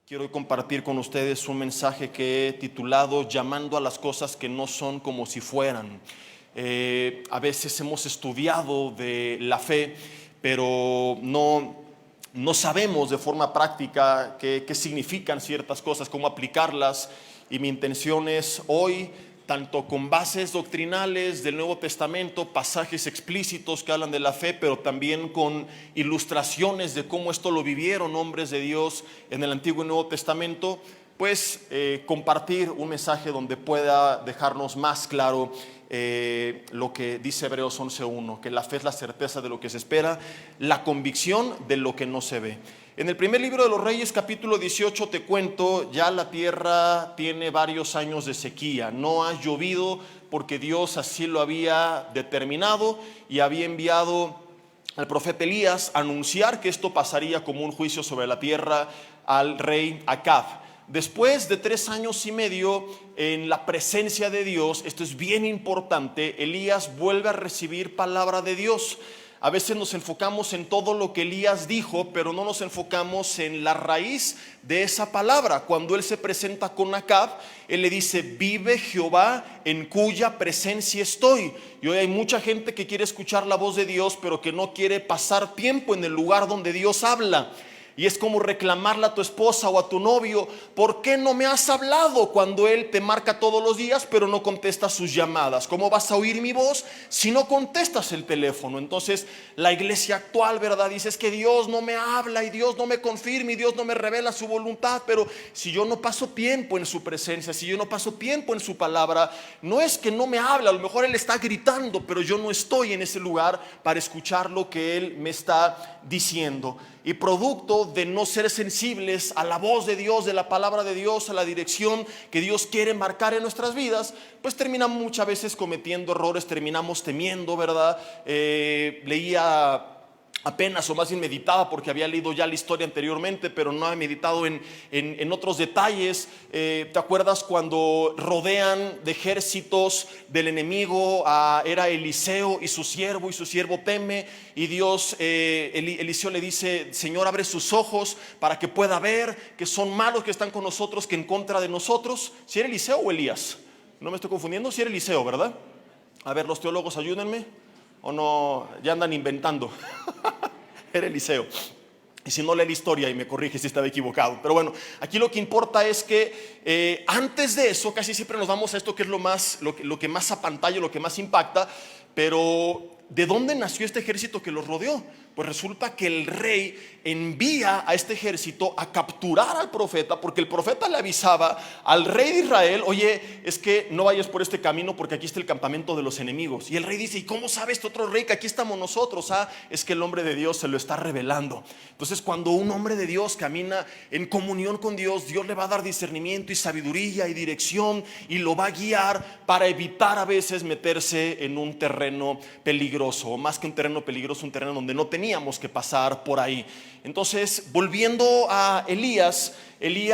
Quiero compartir con ustedes un mensaje que he titulado Llamando a las cosas que no son como si fueran. A veces hemos estudiado de la fe, pero no sabemos de forma práctica qué significan ciertas cosas, cómo aplicarlas. Y mi intención es hoy, tanto con bases doctrinales del Nuevo Testamento, pasajes explícitos que hablan de la fe, pero también con ilustraciones de cómo esto lo vivieron hombres de Dios en el Antiguo y Nuevo Testamento, pues compartir un mensaje donde pueda dejarnos más claro lo que dice Hebreos 11:1, que la fe es la certeza de lo que se espera, la convicción de lo que no se ve. En el primer libro de los Reyes, capítulo 18, te cuento, ya la tierra tiene varios años de sequía, no ha llovido porque Dios así lo había determinado y había enviado al profeta Elías a anunciar que esto pasaría como un juicio sobre la tierra al rey Acab. Después de 3 años y medio en la presencia de Dios, esto es bien importante, Elías vuelve a recibir palabra de Dios. A veces nos enfocamos en todo lo que Elías dijo, pero no nos enfocamos en la raíz de esa palabra. Cuando él se presenta con Acab, él le dice: vive Jehová en cuya presencia estoy. Y hoy hay mucha gente que quiere escuchar la voz de Dios, pero que no quiere pasar tiempo en el lugar donde Dios habla. Y es como reclamarle a tu esposa o a tu novio: ¿por qué no me has hablado? Cuando él te marca todos los días pero no contestas sus llamadas. ¿Cómo vas a oír mi voz si no contestas el teléfono? Entonces la iglesia actual, ¿verdad? Dice: es que Dios no me habla y Dios no me confirma y Dios no me revela su voluntad. Pero si yo no paso tiempo en su presencia, si yo no paso tiempo en su palabra, no es que no me habla, a lo mejor él está gritando, pero yo no estoy en ese lugar para escuchar lo que él me está diciendo. Y producto de no ser sensibles a la voz de Dios, de la palabra de Dios, a la dirección que Dios quiere marcar en nuestras vidas, pues terminamos muchas veces cometiendo errores, terminamos temiendo, ¿verdad? Leía apenas, o más bien meditaba, porque había leído ya la historia anteriormente, pero no había meditado en otros detalles. ¿Te acuerdas cuando rodean de ejércitos del enemigo era Eliseo y su siervo teme, y Dios, Eliseo le dice: Señor, abre sus ojos para que pueda ver que son malos que están con nosotros que en contra de nosotros? ¿Si era Eliseo o Elías? No me estoy confundiendo, si era Eliseo, ¿verdad? A ver, los teólogos, ayúdenme. ¿O no? Ya andan inventando. Era Eliseo. Y si no, lee la historia y me corrige si estaba equivocado. Pero bueno, aquí lo que importa es que antes de eso, casi siempre nos vamos a esto que es lo que más apantalla, lo que más impacta. Pero ¿de dónde nació este ejército que los rodeó? Pues resulta que el rey envía a este ejército a capturar al profeta, porque el profeta le avisaba al rey de Israel: oye, es que no vayas por este camino porque aquí está el campamento de los enemigos. Y el rey dice: ¿y cómo sabe este otro rey que aquí estamos nosotros? Es que el hombre de Dios se lo está revelando. Entonces, cuando un hombre de Dios camina en comunión con Dios, Dios le va a dar discernimiento y sabiduría y dirección, y lo va a guiar para evitar a veces meterse en un terreno peligroso, o más que un terreno peligroso, un terreno donde no teníamos que pasar por ahí. Entonces, volviendo a Elías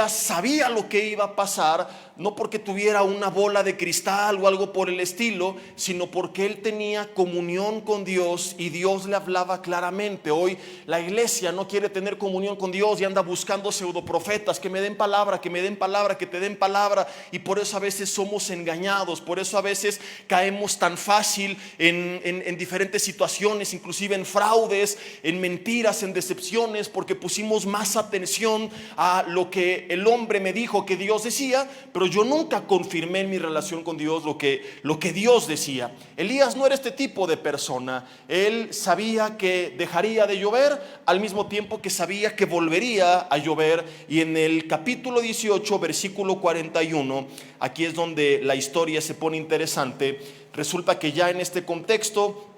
sabía lo que iba a pasar, no porque tuviera una bola de cristal o algo por el estilo, sino porque él tenía comunión con Dios y Dios le hablaba claramente. Hoy la iglesia no quiere tener comunión con Dios y anda buscando pseudoprofetas que me den palabra, que me den palabra, que te den palabra, y por eso a veces somos engañados, por eso a veces caemos tan fácil en diferentes situaciones, inclusive en fraudes, en mentiras, en decepciones, porque pusimos más atención a lo que el hombre me dijo que Dios decía, pero yo nunca confirmé en mi relación con Dios lo que Dios decía. Elías no era este tipo de persona. Él sabía que dejaría de llover, al mismo tiempo que sabía que volvería a llover. Y en el capítulo 18, versículo 41, aquí es donde la historia se pone interesante. Resulta que ya en este contexto,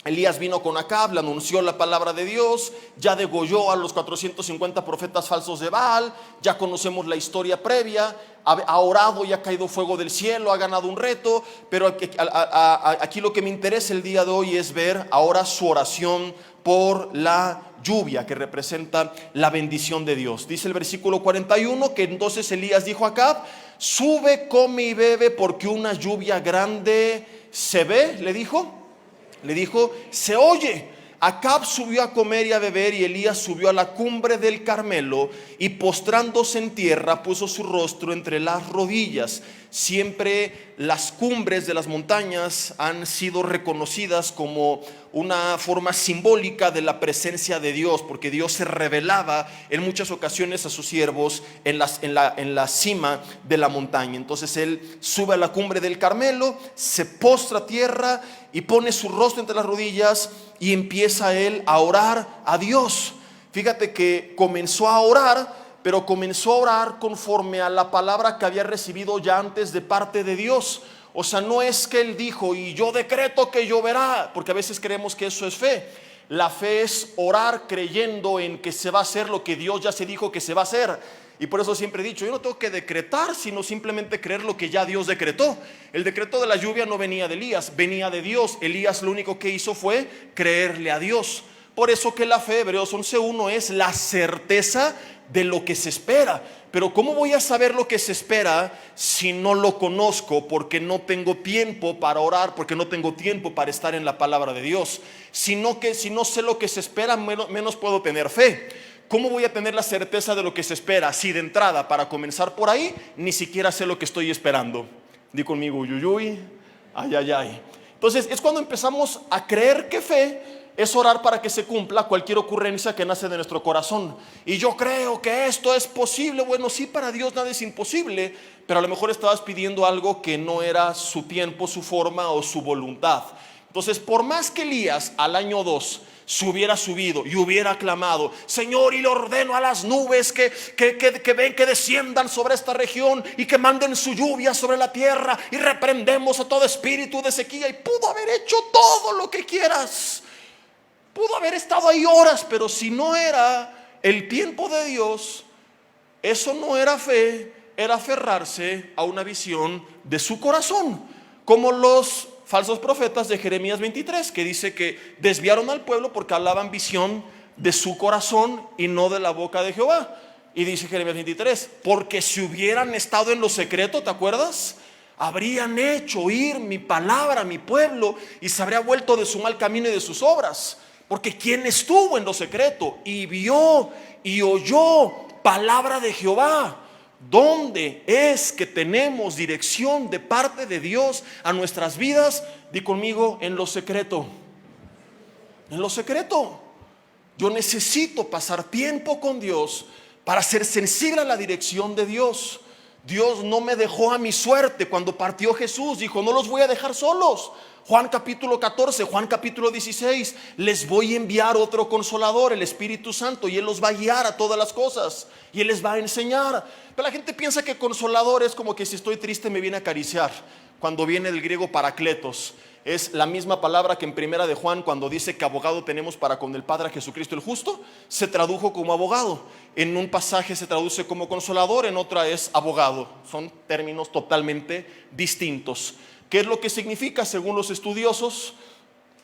Elías vino con Acab, le anunció la palabra de Dios, ya degolló a los 450 profetas falsos de Baal, ya conocemos la historia previa, ha orado y ha caído fuego del cielo, ha ganado un reto. Pero aquí lo que me interesa el día de hoy es ver ahora su oración por la lluvia, que representa la bendición de Dios. Dice el versículo 41 que entonces Elías dijo a Acab: sube, come y bebe, porque una lluvia grande se ve, le dijo, se oye. Acab subió a comer y a beber, y Elías subió a la cumbre del Carmelo, y postrándose en tierra puso su rostro entre las rodillas. Siempre las cumbres de las montañas han sido reconocidas como una forma simbólica de la presencia de Dios, porque Dios se revelaba en muchas ocasiones a sus siervos en la cima de la montaña. Entonces él sube a la cumbre del Carmelo, se postra a tierra y pone su rostro entre las rodillas, y empieza él a orar a Dios. Fíjate que comenzó a orar, pero comenzó a orar conforme a la palabra que había recibido ya antes de parte de Dios. O sea, no es que él dijo, y yo decreto que lloverá, porque a veces creemos que eso es fe. La fe es orar creyendo en que se va a hacer lo que Dios ya se dijo que se va a hacer. Y por eso siempre he dicho, yo no tengo que decretar, sino simplemente creer lo que ya Dios decretó. El decreto de la lluvia no venía de Elías, venía de Dios. Elías lo único que hizo fue creerle a Dios. Por eso que la fe, Hebreos 11:1, es la certeza de lo que se espera. Pero ¿cómo voy a saber lo que se espera si no lo conozco? Porque no tengo tiempo para orar, porque no tengo tiempo para estar en la palabra de Dios. Sino que si no sé lo que se espera, menos puedo tener fe. ¿Cómo voy a tener la certeza de lo que se espera si de entrada, para comenzar por ahí, ni siquiera sé lo que estoy esperando? Di conmigo, uyuyuy, ay, ay, ay. Entonces es cuando empezamos a creer que fe es orar para que se cumpla cualquier ocurrencia que nace de nuestro corazón. Y yo creo que esto es posible. Bueno, sí, para Dios nada es imposible, pero a lo mejor estabas pidiendo algo que no era su tiempo, su forma o su voluntad. Entonces, por más que Elías al año 2 se hubiera subido y hubiera clamado, Señor, y le ordeno a las nubes que ven, que desciendan sobre esta región y que manden su lluvia sobre la tierra, y reprendemos a todo espíritu de sequía, y pudo haber hecho todo lo que quieras, pudo haber estado ahí horas, pero si no era el tiempo de Dios, eso no era fe, era aferrarse a una visión de su corazón, como los falsos profetas de Jeremías 23, que dice que desviaron al pueblo porque hablaban visión de su corazón y no de la boca de Jehová. Y dice Jeremías 23, porque si hubieran estado en lo secreto, ¿te acuerdas? Habrían hecho oír mi palabra a mi pueblo, y se habría vuelto de su mal camino y de sus obras. Porque quien estuvo en lo secreto y vio y oyó palabra de Jehová. ¿Dónde es que tenemos dirección de parte de Dios a nuestras vidas? Di conmigo, en lo secreto. En lo secreto. Yo necesito pasar tiempo con Dios para ser sensible a la dirección de Dios. Dios no me dejó a mi suerte. Cuando partió Jesús, dijo, no los voy a dejar solos. Juan capítulo 14, Juan capítulo 16, les voy a enviar otro consolador, el Espíritu Santo, y Él los va a guiar a todas las cosas, y Él les va a enseñar. Pero la gente piensa que consolador es como que si estoy triste me viene a acariciar, cuando viene del griego parakletos. Es la misma palabra que en primera de Juan, cuando dice que abogado tenemos para con el Padre, a Jesucristo el justo, se tradujo como abogado. En un pasaje se traduce como consolador, en otra es abogado. Son términos totalmente distintos. ¿Qué es lo que significa? Según los estudiosos,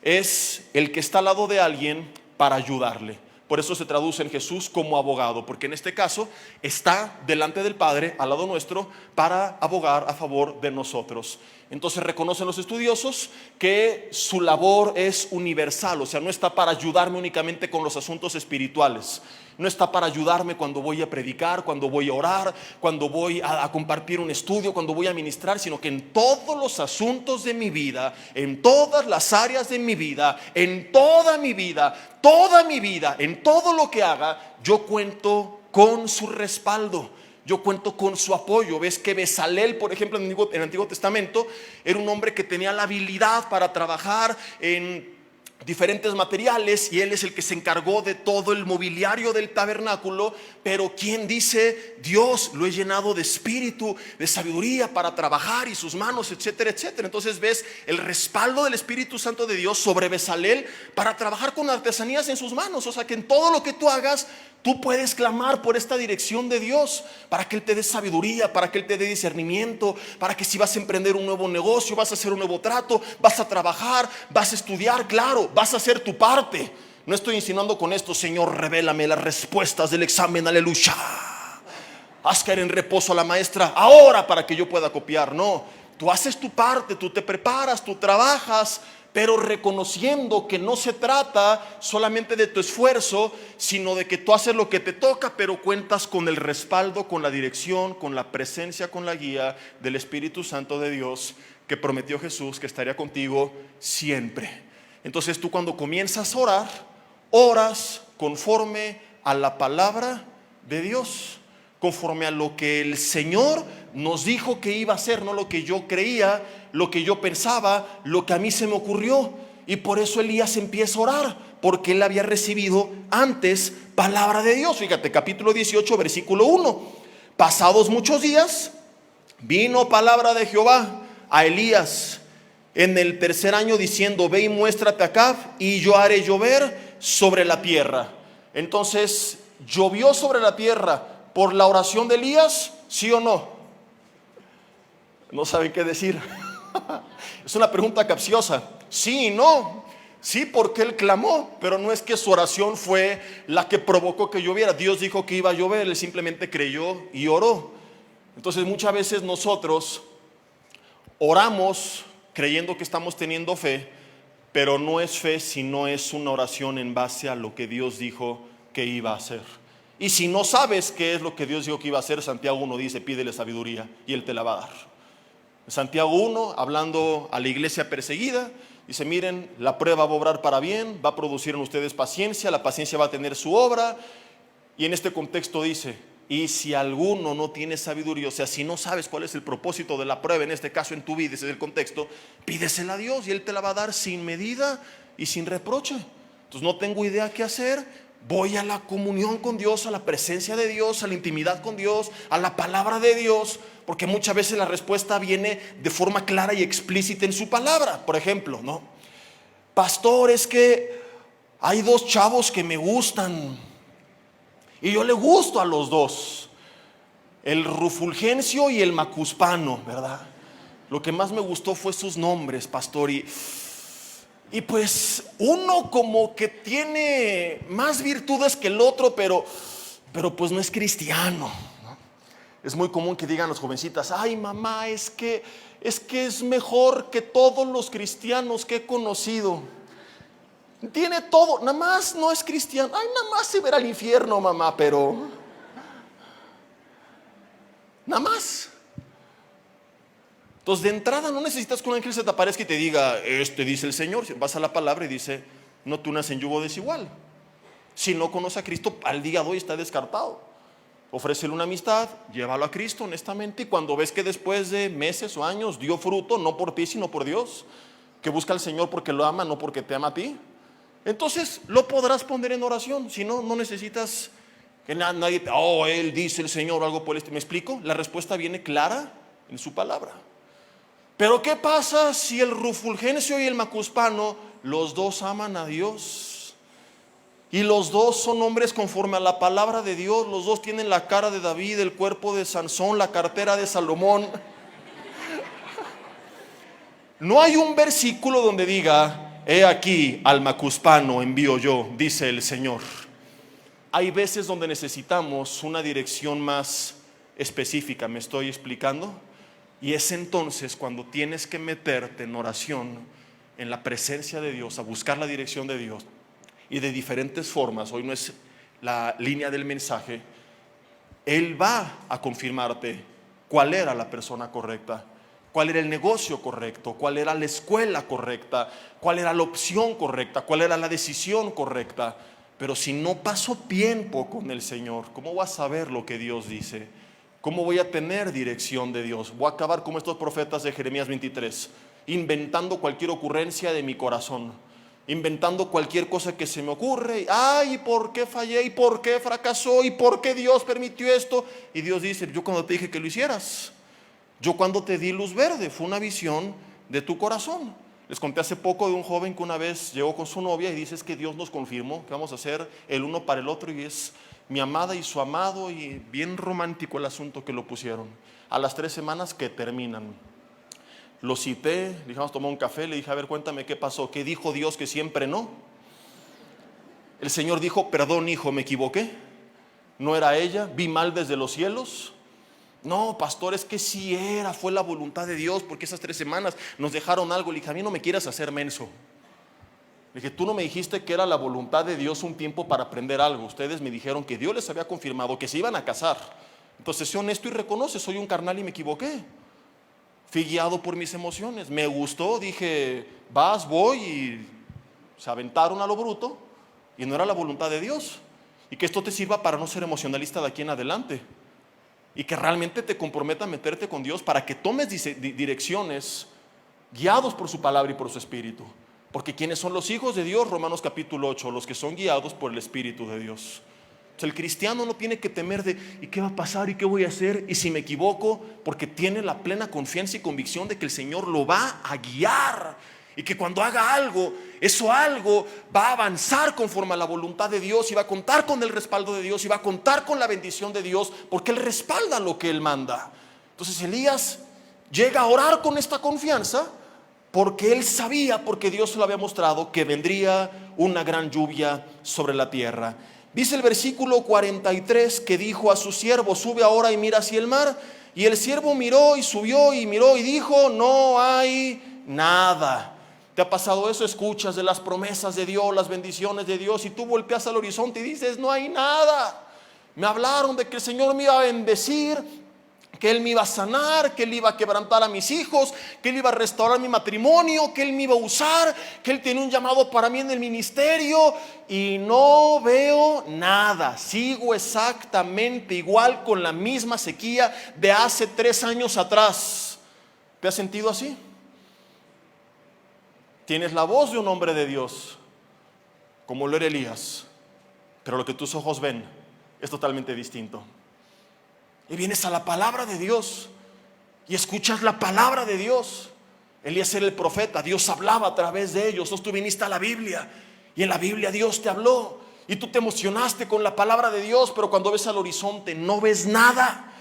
es el que está al lado de alguien para ayudarle. Por eso se traduce en Jesús como abogado, porque en este caso está delante del Padre, al lado nuestro, para abogar a favor de nosotros. Entonces reconocen los estudiosos que su labor es universal, o sea, no está para ayudarme únicamente con los asuntos espirituales. No está para ayudarme cuando voy a predicar, cuando voy a orar, cuando voy a compartir un estudio, cuando voy a ministrar, sino que en todos los asuntos de mi vida, en todas las áreas de mi vida, en toda mi vida, en todo lo que haga, yo cuento con su respaldo. Yo cuento con su apoyo. Ves que Bezalel, por ejemplo, en el Antiguo Testamento, era un hombre que tenía la habilidad para trabajar en diferentes materiales, y él es el que se encargó de todo el mobiliario del tabernáculo. Pero ¿quién dice? Dios lo he llenado de espíritu, de sabiduría para trabajar, y sus manos, etcétera, etcétera. Entonces ves el respaldo del Espíritu Santo de Dios sobre Bezalel para trabajar con artesanías en sus manos. O sea que en todo lo que tú hagas, tú puedes clamar por esta dirección de Dios, para que Él te dé sabiduría, para que Él te dé discernimiento, para que si vas a emprender un nuevo negocio, vas a hacer un nuevo trato, vas a trabajar, vas a estudiar, claro, vas a hacer tu parte. No estoy insinuando con esto, Señor, revélame las respuestas del examen, aleluya. Haz caer en reposo a la maestra ahora para que yo pueda copiar. No, tú haces tu parte, tú te preparas, tú trabajas, pero reconociendo que no se trata solamente de tu esfuerzo, sino de que tú haces lo que te toca, pero cuentas con el respaldo, con la dirección, con la presencia, con la guía del Espíritu Santo de Dios, que prometió Jesús que estaría contigo siempre. Entonces tú, cuando comienzas a orar, oras conforme a la palabra de Dios, conforme a lo que el Señor nos dijo que iba a hacer, no lo que yo creía, lo que yo pensaba, lo que a mí se me ocurrió. Y por eso Elías empieza a orar, porque él había recibido antes palabra de Dios. Fíjate, capítulo 18, versículo 1. Pasados muchos días, vino palabra de Jehová a Elías en el tercer año, diciendo: ve y muéstrate a Acab, y yo haré llover sobre la tierra. Entonces, ¿llovió sobre la tierra por la oración de Elías? ¿Sí o no? No saben qué decir. Es una pregunta capciosa. Sí y no. Sí, porque él clamó, pero no es que su oración fue la que provocó que lloviera. Dios dijo que iba a llover, él simplemente creyó y oró. Entonces, muchas veces nosotros oramos creyendo que estamos teniendo fe, pero no es fe si no es una oración en base a lo que Dios dijo que iba a hacer. Y si no sabes qué es lo que Dios dijo que iba a hacer, Santiago 1 dice: pídele sabiduría y Él te la va a dar. Santiago 1, hablando a la iglesia perseguida, dice: miren, la prueba va a obrar para bien, va a producir en ustedes paciencia, la paciencia va a tener su obra. Y en este contexto dice: y si alguno no tiene sabiduría, o sea, si no sabes cuál es el propósito de la prueba, en este caso en tu vida, ese es el contexto, pídesela a Dios y Él te la va a dar sin medida y sin reproche. Entonces, no tengo idea qué hacer. Voy a la comunión con Dios, a la presencia de Dios, a la intimidad con Dios, a la palabra de Dios, porque muchas veces la respuesta viene de forma clara y explícita en su palabra. Por ejemplo, ¿no? Pastor, es que hay dos chavos que me gustan y yo le gusto a los dos, el Rufulgencio y el Macuspano, ¿verdad? Lo que más me gustó fue sus nombres, pastor, y pues uno como que tiene más virtudes que el otro, pero pues no es cristiano, ¿no? Es muy común que digan las jovencitas: ay, mamá, es que es mejor que todos los cristianos que he conocido. Tiene todo, nada más no es cristiano. Ay, nada más se verá al infierno, mamá, pero nada más. Entonces, de entrada, no necesitas que un ángel se te aparezca y te diga: dice el Señor. Vas a la palabra y dice: no te unas en yugo desigual. Si no conoce a Cristo, al día de hoy está descartado. Ofrécele una amistad, llévalo a Cristo honestamente, y cuando ves que después de meses o años dio fruto, no por ti sino por Dios, que busca al Señor porque lo ama, no porque te ama a ti, entonces lo podrás poner en oración. Si no, no necesitas que nadie te: Él dice el Señor o algo por el estilo. ¿Me explico? La respuesta viene clara en su palabra. Pero ¿qué pasa si el Rufulgencio y el Macuspano, los dos aman a Dios? Y los dos son hombres conforme a la palabra de Dios. Los dos tienen la cara de David, el cuerpo de Sansón, la cartera de Salomón. No hay un versículo donde diga: he aquí al Macuspano envío yo, dice el Señor. Hay veces donde necesitamos una dirección más específica. ¿Me estoy explicando? Y es entonces cuando tienes que meterte en oración, en la presencia de Dios, a buscar la dirección de Dios. Y de diferentes formas, hoy no es la línea del mensaje, Él va a confirmarte cuál era la persona correcta, cuál era el negocio correcto, cuál era la escuela correcta, cuál era la opción correcta, cuál era la decisión correcta. Pero si no paso tiempo con el Señor, ¿cómo voy a saber lo que Dios dice? ¿Cómo voy a tener dirección de Dios? Voy a acabar como estos profetas de Jeremías 23, inventando cualquier ocurrencia de mi corazón, inventando cualquier cosa que se me ocurre. Ay, ¿por qué fallé? ¿Y por qué fracasó? ¿Y por qué Dios permitió esto? Y Dios dice: yo cuando te dije que lo hicieras, yo cuando te di luz verde, fue una visión de tu corazón. Les conté hace poco de un joven que una vez llegó con su novia y dice: es que Dios nos confirmó que vamos a ser el uno para el otro, y es mi amada y su amado, y bien romántico el asunto que lo pusieron. A las 3 semanas que terminan, lo cité, le dije: vamos a tomar un café. Le dije: a ver, cuéntame qué pasó, qué dijo Dios que siempre no. El Señor dijo: perdón, hijo, me equivoqué, no era ella, vi mal desde los cielos. No, pastor, es que sí fue la voluntad de Dios, porque esas 3 semanas nos dejaron algo. Le dije, a mí no me quieras hacer menso. Le dije, tú no me dijiste que era la voluntad de Dios un tiempo para aprender algo. Ustedes me dijeron que Dios les había confirmado que se iban a casar. Entonces sé honesto y reconoce, soy un carnal y me equivoqué. Fui guiado por mis emociones, me gustó, dije, voy, y se aventaron a lo bruto, y no era la voluntad de Dios. Y que esto te sirva para no ser emocionalista de aquí en adelante, y que realmente te comprometa a meterte con Dios para que tomes direcciones guiados por su palabra y por su espíritu. Porque ¿quiénes son los hijos de Dios? Romanos capítulo 8, los que son guiados por el Espíritu de Dios. El cristiano no tiene que temer de ¿y qué va a pasar? ¿Y qué voy a hacer? ¿Y si me equivoco? Porque tiene la plena confianza y convicción de que el Señor lo va a guiar, y que cuando haga algo, eso algo va a avanzar conforme a la voluntad de Dios, y va a contar con el respaldo de Dios, y va a contar con la bendición de Dios, porque Él respalda lo que Él manda. Entonces Elías llega a orar con esta confianza, porque él sabía, porque Dios se lo había mostrado, que vendría una gran lluvia sobre la tierra. Dice el versículo 43 que dijo a su siervo: sube ahora y mira hacia el mar. Y el siervo miró y subió y miró y dijo: no hay nada. ¿Te ha pasado eso? Escuchas de las promesas de Dios, las bendiciones de Dios, y tú volteas al horizonte y dices: no hay nada. Me hablaron de que el Señor me iba a bendecir, que Él me iba a sanar, que Él iba a quebrantar a mis hijos, que Él iba a restaurar mi matrimonio, que Él me iba a usar, que Él tiene un llamado para mí en el ministerio, y no veo nada. Sigo exactamente igual, con la misma sequía de hace 3 años atrás. ¿Te has sentido así? Tienes la voz de un hombre de Dios, como lo era Elías, pero lo que tus ojos ven es totalmente distinto. Y vienes a la palabra de Dios y escuchas la palabra de Dios. Elías era el profeta, Dios hablaba a través de ellos. Tú viniste a la Biblia y en la Biblia Dios te habló y tú te emocionaste con la palabra de Dios, pero cuando ves al horizonte no ves nada.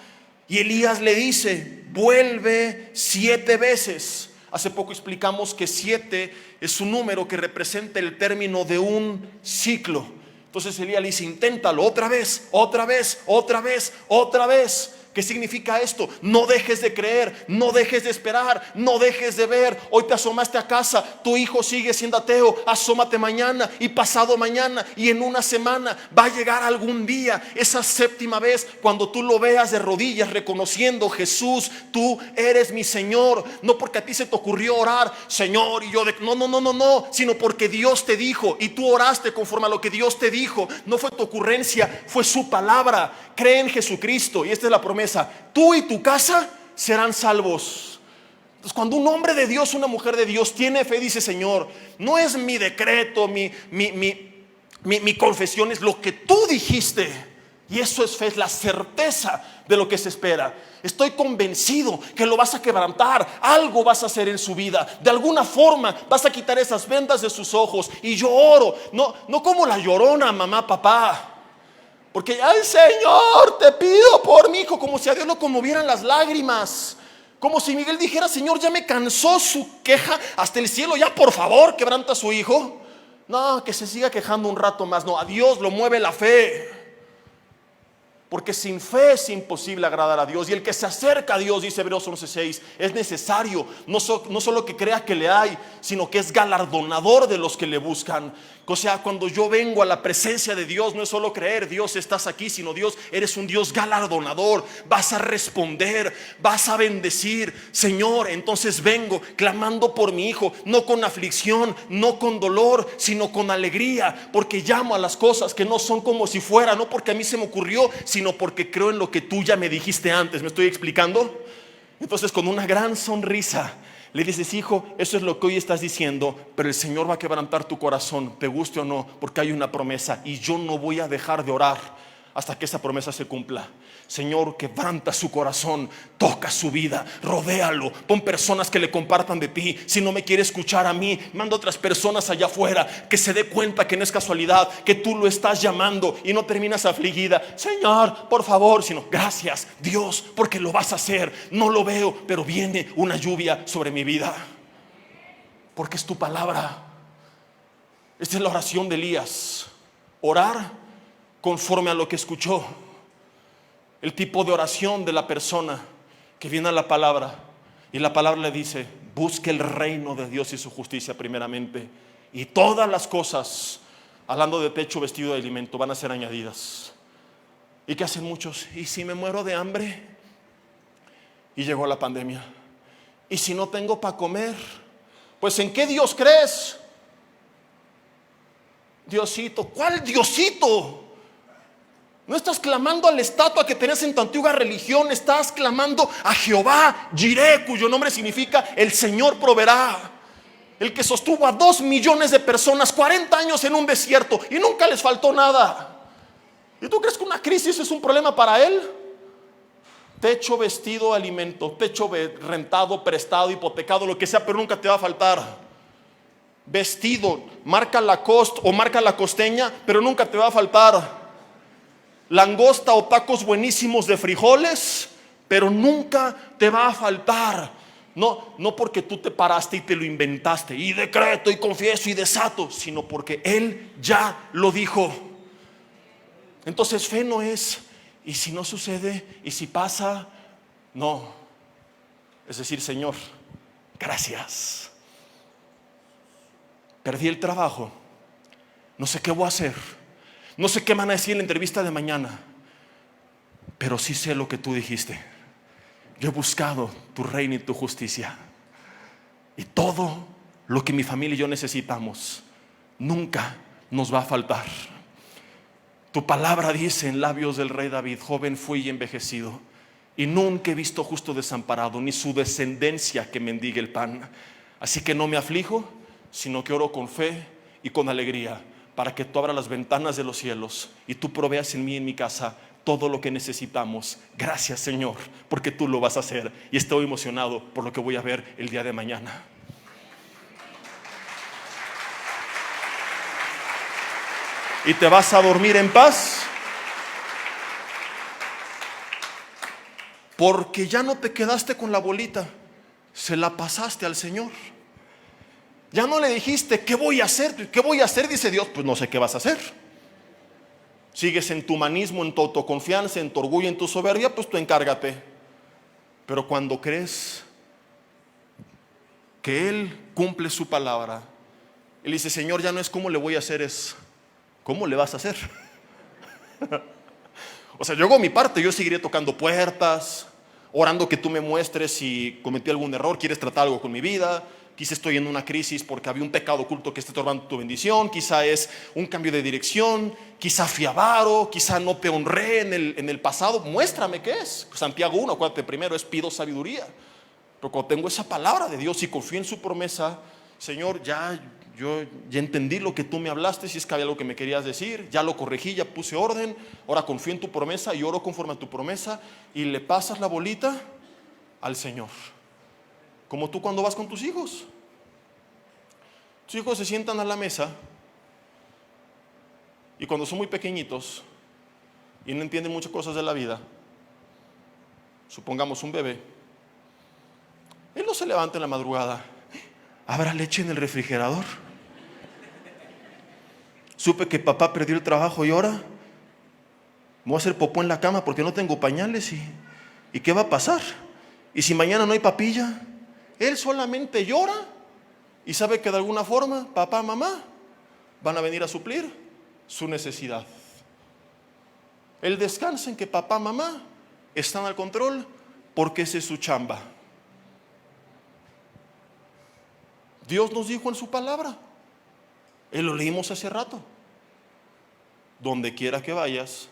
Y Elías le dice: vuelve 7 veces. Hace poco explicamos que 7 es un número que representa el término de un ciclo. Entonces Elías le dice: inténtalo otra vez, otra vez, otra vez, otra vez. ¿Qué significa esto? No dejes de creer, no dejes de esperar, no dejes de ver. Hoy te asomaste a casa, tu hijo sigue siendo ateo. Asómate mañana y pasado mañana, y en una semana va a llegar algún día, esa 7ª vez, cuando tú lo veas de rodillas reconociendo: Jesús, tú eres mi Señor. No porque a ti se te ocurrió orar, Señor, y yo no, sino porque Dios te dijo y tú oraste conforme a lo que Dios te dijo. No fue tu ocurrencia, fue su palabra. Cree en Jesucristo y esta es la promesa: tú y tu casa serán salvos. Entonces, cuando un hombre de Dios, una mujer de Dios tiene fe, dice: Señor, no es mi decreto, mi confesión, es lo que tú dijiste. Y eso es fe, es la certeza de lo que se espera. Estoy convencido que lo vas a quebrantar, algo vas a hacer en su vida, de alguna forma vas a quitar esas vendas de sus ojos. Y yo oro, no como la llorona, mamá, papá, porque ay, Señor, te pido por mi hijo, como si a Dios lo conmovieran las lágrimas, como si Miguel dijera: Señor, ya me cansó su queja hasta el cielo, ya por favor quebranta a su hijo. No, que se siga quejando un rato más. No, a Dios lo mueve la fe, porque sin fe es imposible agradar a Dios. Y el que se acerca a Dios, dice Hebreos 11:6, es necesario no solo que crea que le hay, sino que es galardonador de los que le buscan. O sea, cuando yo vengo a la presencia de Dios, no es solo creer: Dios, estás aquí, sino: Dios, eres un Dios galardonador. Vas a responder, vas a bendecir. Señor, entonces vengo clamando por mi hijo, no con aflicción, no con dolor, sino con alegría, porque llamo a las cosas que no son como si fuera, no porque a mí se me ocurrió, sino porque creo en lo que tú ya me dijiste antes. ¿Me estoy explicando? Entonces, con una gran sonrisa le dices: hijo, eso es lo que hoy estás diciendo, pero el Señor va a quebrantar tu corazón, te guste o no, porque hay una promesa y yo no voy a dejar de orar hasta que esa promesa se cumpla. Señor, quebranta su corazón, toca su vida, rodéalo, pon personas que le compartan de ti. Si no me quiere escuchar a mí, manda otras personas allá afuera, que se dé cuenta que no es casualidad, que tú lo estás llamando y no terminas afligida: Señor, por favor, sino: gracias Dios, porque lo vas a hacer. No lo veo, pero viene una lluvia sobre mi vida, porque es tu palabra. Esta es la oración de Elías: orar conforme a lo que escuchó. el tipo de oración de la persona que viene a la palabra y la palabra le dice: busque el reino de Dios y su justicia primeramente, y todas las cosas, hablando de techo, vestido, de alimento, van a ser añadidas. ¿Y qué hacen muchos? ¿Y si me muero de hambre? Y llegó la pandemia. ¿Y si no tengo para comer? Pues ¿en qué Dios crees? Diosito. ¿Cuál Diosito? No estás clamando a la estatua que tenías en tu antigua religión, estás clamando a Jehová Jireh, cuyo nombre significa el Señor proveerá. El que sostuvo a 2 millones de personas 40 años en un desierto y nunca les faltó nada. ¿Y tú crees que una crisis es un problema para él? Techo, vestido, alimento, techo rentado, prestado, hipotecado, lo que sea, pero nunca te va a faltar. Vestido, marca Lacoste o marca La Costeña, pero nunca te va a faltar. Langosta o tacos buenísimos de frijoles, pero nunca te va a faltar. No porque tú te paraste y te lo inventaste y decreto y confieso y desato, sino porque Él ya lo dijo. Entonces fe no es ¿y si no sucede? ¿Y si pasa? No, es decir, Señor, gracias. Perdí el trabajo, no sé qué voy a hacer, no sé qué van a decir en la entrevista de mañana, pero sí sé lo que tú dijiste. Yo he buscado tu reino y tu justicia, y todo lo que mi familia y yo necesitamos nunca nos va a faltar. Tu palabra dice en labios del rey David: joven fui y envejecido, y nunca he visto justo desamparado, ni su descendencia que mendigue el pan. Así que no me aflijo, sino que oro con fe y con alegría, para que tú abras las ventanas de los cielos y tú proveas en mí y en mi casa todo lo que necesitamos. Gracias, Señor, porque tú lo vas a hacer, y estoy emocionado por lo que voy a ver el día de mañana. Y te vas a dormir en paz, porque ya no te quedaste con la bolita, se la pasaste al Señor. Ya no le dijiste ¿qué voy a hacer? ¿Qué voy a hacer? Dice Dios. Pues no sé qué vas a hacer. Sigues en tu humanismo, en tu autoconfianza, en tu orgullo, en tu soberbia, pues tú encárgate. Pero cuando crees que Él cumple su palabra, Él dice: Señor, ya no es cómo le voy a hacer, es ¿cómo le vas a hacer? O sea, yo hago mi parte, yo seguiré tocando puertas, orando que tú me muestres si cometí algún error, quieres tratar algo con mi vida. Quizá estoy en una crisis porque había un pecado oculto que está estorbando tu bendición. Quizá es un cambio de dirección. Quizá fui avaro. Quizá no te honré en el pasado. Muéstrame qué es. Santiago 1, acuérdate, primero es pido sabiduría. Pero cuando tengo esa palabra de Dios y confío en su promesa, Señor, yo ya entendí lo que tú me hablaste. Si es que había algo que me querías decir, ya lo corregí, ya puse orden. Ahora confío en tu promesa y oro conforme a tu promesa. Y le pasas la bolita al Señor. Como tú cuando vas con tus hijos. Tus hijos se sientan a la mesa y cuando son muy pequeñitos y no entienden muchas cosas de la vida, supongamos un bebé, él no se levanta en la madrugada: ¿habrá leche en el refrigerador? Supe que papá perdió el trabajo y ahora me voy a hacer popó en la cama porque no tengo pañales. ¿Y qué va a pasar? ¿Y si mañana no hay papilla? Él solamente llora y sabe que de alguna forma papá, mamá van a venir a suplir su necesidad. Él descansa en que papá, mamá están al control porque esa es su chamba. Dios nos dijo en su palabra, lo leímos hace rato: donde quiera que vayas,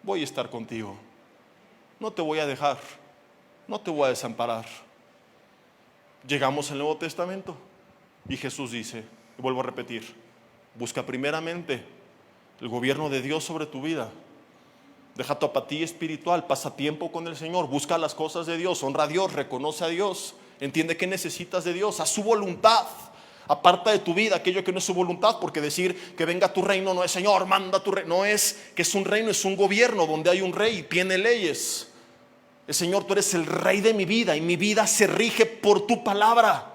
voy a estar contigo. No te voy a dejar, no te voy a desamparar. Llegamos al Nuevo Testamento y Jesús dice, y vuelvo a repetir: busca primeramente el gobierno de Dios sobre tu vida. Deja tu apatía espiritual, pasa tiempo con el Señor, busca las cosas de Dios, honra a Dios, reconoce a Dios, entiende que necesitas de Dios, haz su voluntad. Aparta de tu vida aquello que no es su voluntad, porque decir que venga tu reino no es Señor, manda tu reino. No es que es un reino, es un gobierno donde hay un rey y tiene leyes. El Señor, tú eres el rey de mi vida y mi vida se rige por tu palabra.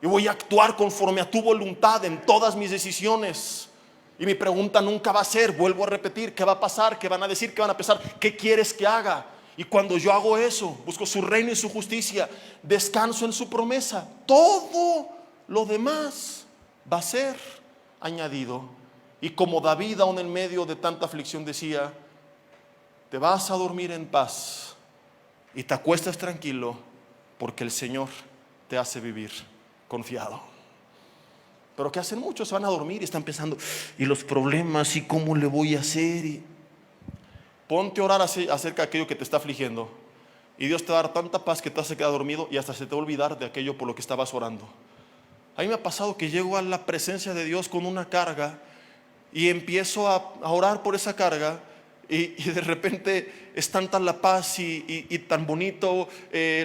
Y voy a actuar conforme a tu voluntad en todas mis decisiones. Y mi pregunta nunca va a ser, vuelvo a repetir, ¿qué va a pasar? ¿Qué van a decir? ¿Qué van a pensar? ¿Qué quieres que haga? Y cuando yo hago eso, busco su reino y su justicia, descanso en su promesa, todo lo demás va a ser añadido. Y como David, aún en medio de tanta aflicción, decía, te vas a dormir en paz y te acuestas tranquilo, porque el Señor te hace vivir confiado. Pero ¿qué hacen muchos? Se van a dormir y están pensando, y los problemas, y cómo le voy a hacer. Y ponte a orar acerca de aquello que te está afligiendo, y Dios te va a dar tanta paz que te vas a quedar dormido y hasta se te va a olvidar de aquello por lo que estabas orando. A mí me ha pasado que llego a la presencia de Dios con una carga y empiezo a orar por esa carga, y de repente es tanta la paz y tan bonito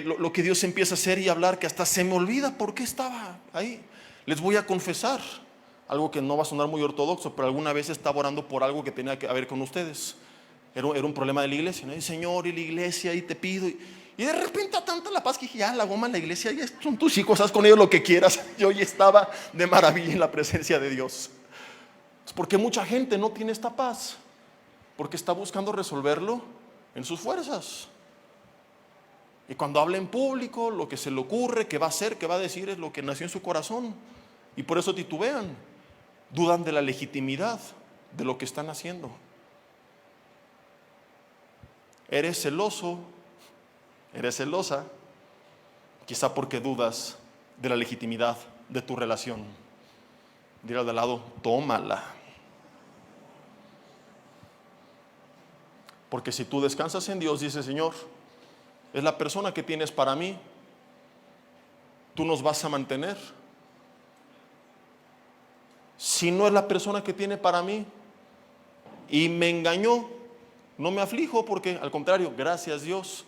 lo que Dios empieza a hacer y hablar, que hasta se me olvida por qué estaba ahí. Les voy a confesar algo que no va a sonar muy ortodoxo, pero alguna vez estaba orando por algo que tenía que ver con ustedes. Era un problema de la iglesia, ¿no? Y Señor, y la iglesia, y te pido. Y de repente a tanta la paz que dije, ya la goma, la iglesia, ya son tus hijos, haz con ellos lo que quieras. Yo ya estaba de maravilla en la presencia de Dios. Es porque mucha gente no tiene esta paz, porque está buscando resolverlo en sus fuerzas. Y cuando habla en público, lo que se le ocurre, que va a hacer, que va a decir, es lo que nació en su corazón. Y por eso titubean, dudan de la legitimidad de lo que están haciendo. Eres celoso, eres celosa, quizá porque dudas de la legitimidad de tu relación. Dile al de al lado, tómala. Porque si tú descansas en Dios, dice Señor, es la persona que tienes para mí, tú nos vas a mantener. Si no es la persona que tiene para mí y me engañó, no me aflijo, porque al contrario, gracias Dios,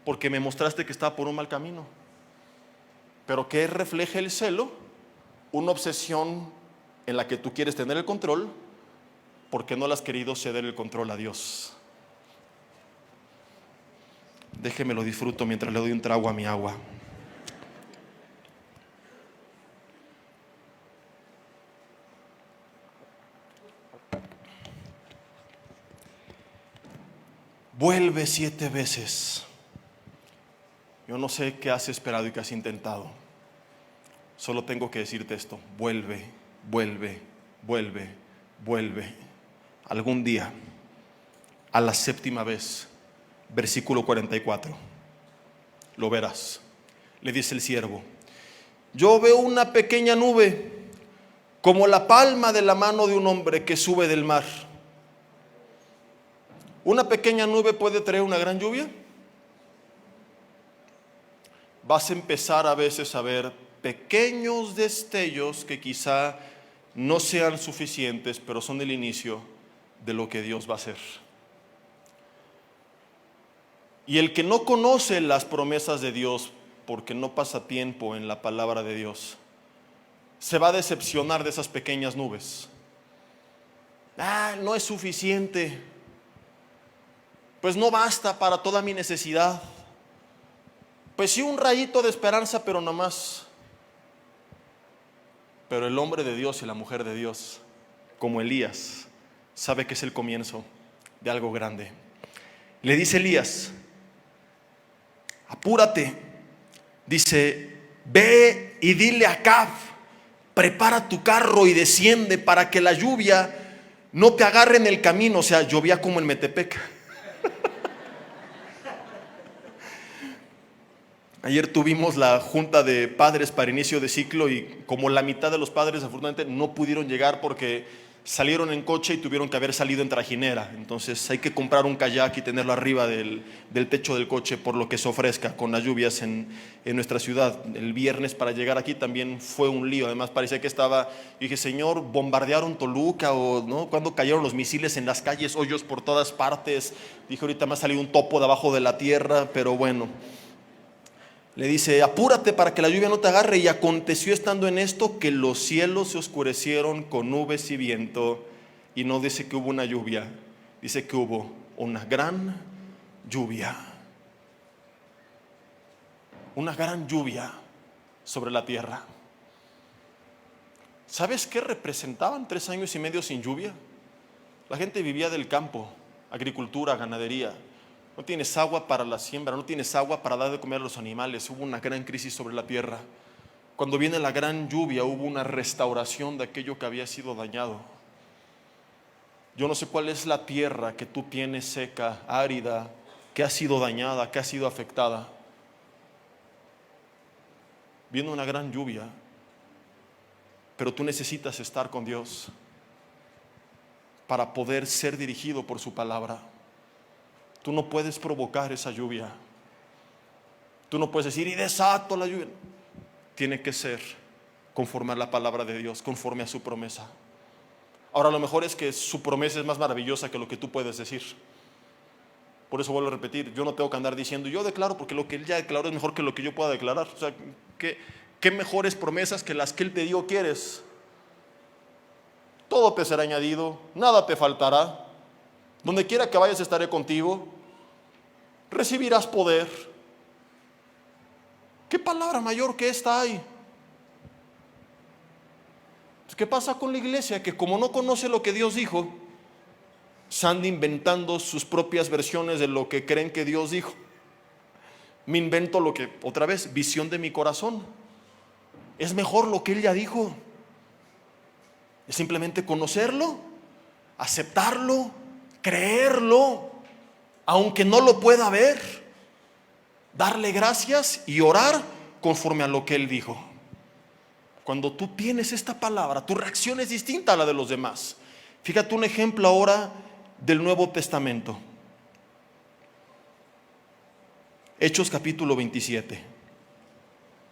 porque me mostraste que estaba por un mal camino. Pero ¿qué refleja el celo? Una obsesión en la que tú quieres tener el control, porque no le has querido ceder el control a Dios. Déjeme lo disfruto mientras le doy un trago a mi agua. Vuelve 7 veces. Yo no sé qué has esperado y qué has intentado. Solo tengo que decirte esto: vuelve, vuelve, vuelve, vuelve. Algún día, a la 7ª vez, versículo 44, lo verás. Le dice el siervo: yo veo una pequeña nube, como la palma de la mano de un hombre, que sube del mar. ¿Una pequeña nube puede traer una gran lluvia? Vas a empezar a veces a ver pequeños destellos que quizá no sean suficientes, pero son el inicio de lo que Dios va a hacer. Y el que no conoce las promesas de Dios, porque no pasa tiempo en la palabra de Dios, se va a decepcionar de esas pequeñas nubes. No es suficiente, pues no basta para toda mi necesidad. Pues sí, un rayito de esperanza, pero no más. Pero el hombre de Dios y la mujer de Dios, como Elías, sabe que es el comienzo de algo grande. Le dice Elías: apúrate. Dice: ve y dile a Acab, prepara tu carro y desciende, para que la lluvia no te agarre en el camino. O sea, llovía como en Metepec. Ayer tuvimos la junta de padres para inicio de ciclo, y como la mitad de los padres afortunadamente no pudieron llegar porque salieron en coche y tuvieron que haber salido en trajinera. Entonces hay que comprar un kayak y tenerlo arriba del techo del coche por lo que se ofrezca con las lluvias en nuestra ciudad. El viernes para llegar aquí también fue un lío. Además parecía que estaba, dije, Señor, bombardearon Toluca, o no, cuando cayeron los misiles en las calles, hoyos por todas partes. Dije, ahorita me ha salido un topo de abajo de la tierra, pero bueno. Le dice: apúrate para que la lluvia no te agarre. Y aconteció estando en esto, que los cielos se oscurecieron con nubes y viento. Y no dice que hubo una lluvia, dice que hubo una gran lluvia. Una gran lluvia sobre la tierra. ¿Sabes qué representaban 3 años y medio sin lluvia? La gente vivía del campo, agricultura, ganadería. No tienes agua para la siembra, no tienes agua para dar de comer a los animales. Hubo una gran crisis sobre la tierra. Cuando viene la gran lluvia, hubo una restauración de aquello que había sido dañado. Yo no sé cuál es la tierra que tú tienes seca, árida, que ha sido dañada, que ha sido afectada. Viene una gran lluvia, pero tú necesitas estar con Dios para poder ser dirigido por su palabra. Tú no puedes provocar esa lluvia. Tú no puedes decir, y desato la lluvia. Tiene que ser conforme a la palabra de Dios, conforme a su promesa. Ahora, lo mejor es que su promesa es más maravillosa que lo que tú puedes decir. Por eso vuelvo a repetir, yo no tengo que andar diciendo, yo declaro, porque lo que Él ya declaró es mejor que lo que yo pueda declarar. O sea, ¿qué mejores promesas que las que Él te dio quieres? Todo te será añadido, nada te faltará. Donde quiera que vayas estaré contigo. Recibirás poder. ¿Qué palabra mayor que esta hay? ¿Qué pasa con la iglesia? Que como no conoce lo que Dios dijo, se anda inventando sus propias versiones de lo que creen que Dios dijo. Me invento lo que, otra vez, visión de mi corazón. Es mejor lo que Él ya dijo. Es simplemente conocerlo, aceptarlo, creerlo, aunque no lo pueda ver, darle gracias y orar conforme a lo que Él dijo. Cuando tú tienes esta palabra, tu reacción es distinta a la de los demás. Fíjate un ejemplo ahora del Nuevo Testamento. Hechos capítulo 27.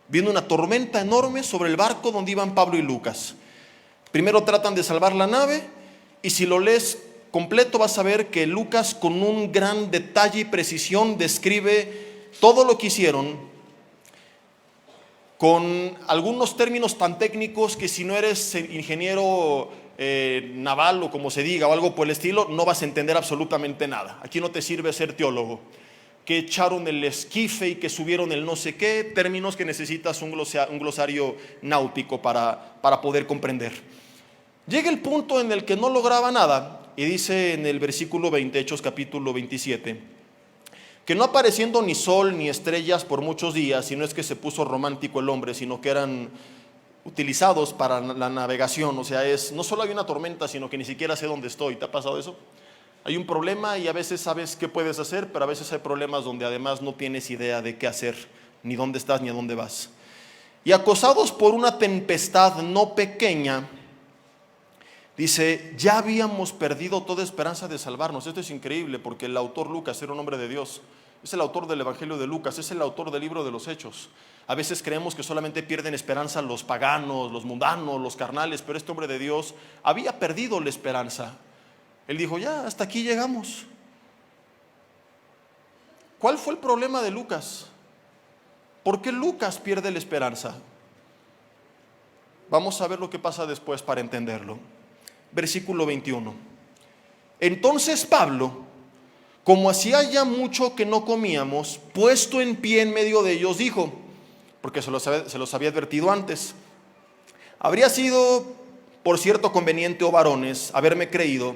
Viene una tormenta enorme sobre el barco donde iban Pablo y Lucas. Primero tratan de salvar la nave, y si lo lees completo vas a ver que Lucas, con un gran detalle y precisión, describe todo lo que hicieron, con algunos términos tan técnicos que si no eres ingeniero naval o como se diga o algo por el estilo, no vas a entender absolutamente nada. Aquí no te sirve ser teólogo. Que echaron el esquife y que subieron el no sé qué, términos que necesitas un glosario náutico para poder comprender. Llega el punto en el que no lograba nada, y dice en el versículo 20, Hechos capítulo 27, que no apareciendo ni sol ni estrellas por muchos días, y no es que se puso romántico el hombre, sino que eran utilizados para la navegación. O sea, no solo hay una tormenta, sino que ni siquiera sé dónde estoy. ¿Te ha pasado eso? Hay un problema y a veces sabes qué puedes hacer, pero a veces hay problemas donde además no tienes idea de qué hacer, ni dónde estás, ni a dónde vas. Y acosados por una tempestad no pequeña, dice, ya habíamos perdido toda esperanza de salvarnos. Esto es increíble porque el autor Lucas era un hombre de Dios. Es el autor del Evangelio de Lucas, es el autor del libro de los Hechos. A veces creemos que solamente pierden esperanza los paganos, los mundanos, los carnales, pero este hombre de Dios había perdido la esperanza. Él dijo, ya, hasta aquí llegamos. ¿Cuál fue el problema de Lucas? ¿Por qué Lucas pierde la esperanza? Vamos a ver lo que pasa después para entenderlo. Versículo 21. Entonces Pablo, como hacía ya mucho que no comíamos, puesto en pie en medio de ellos, dijo, porque se los había advertido antes, habría sido, por cierto, conveniente, oh varones, haberme creído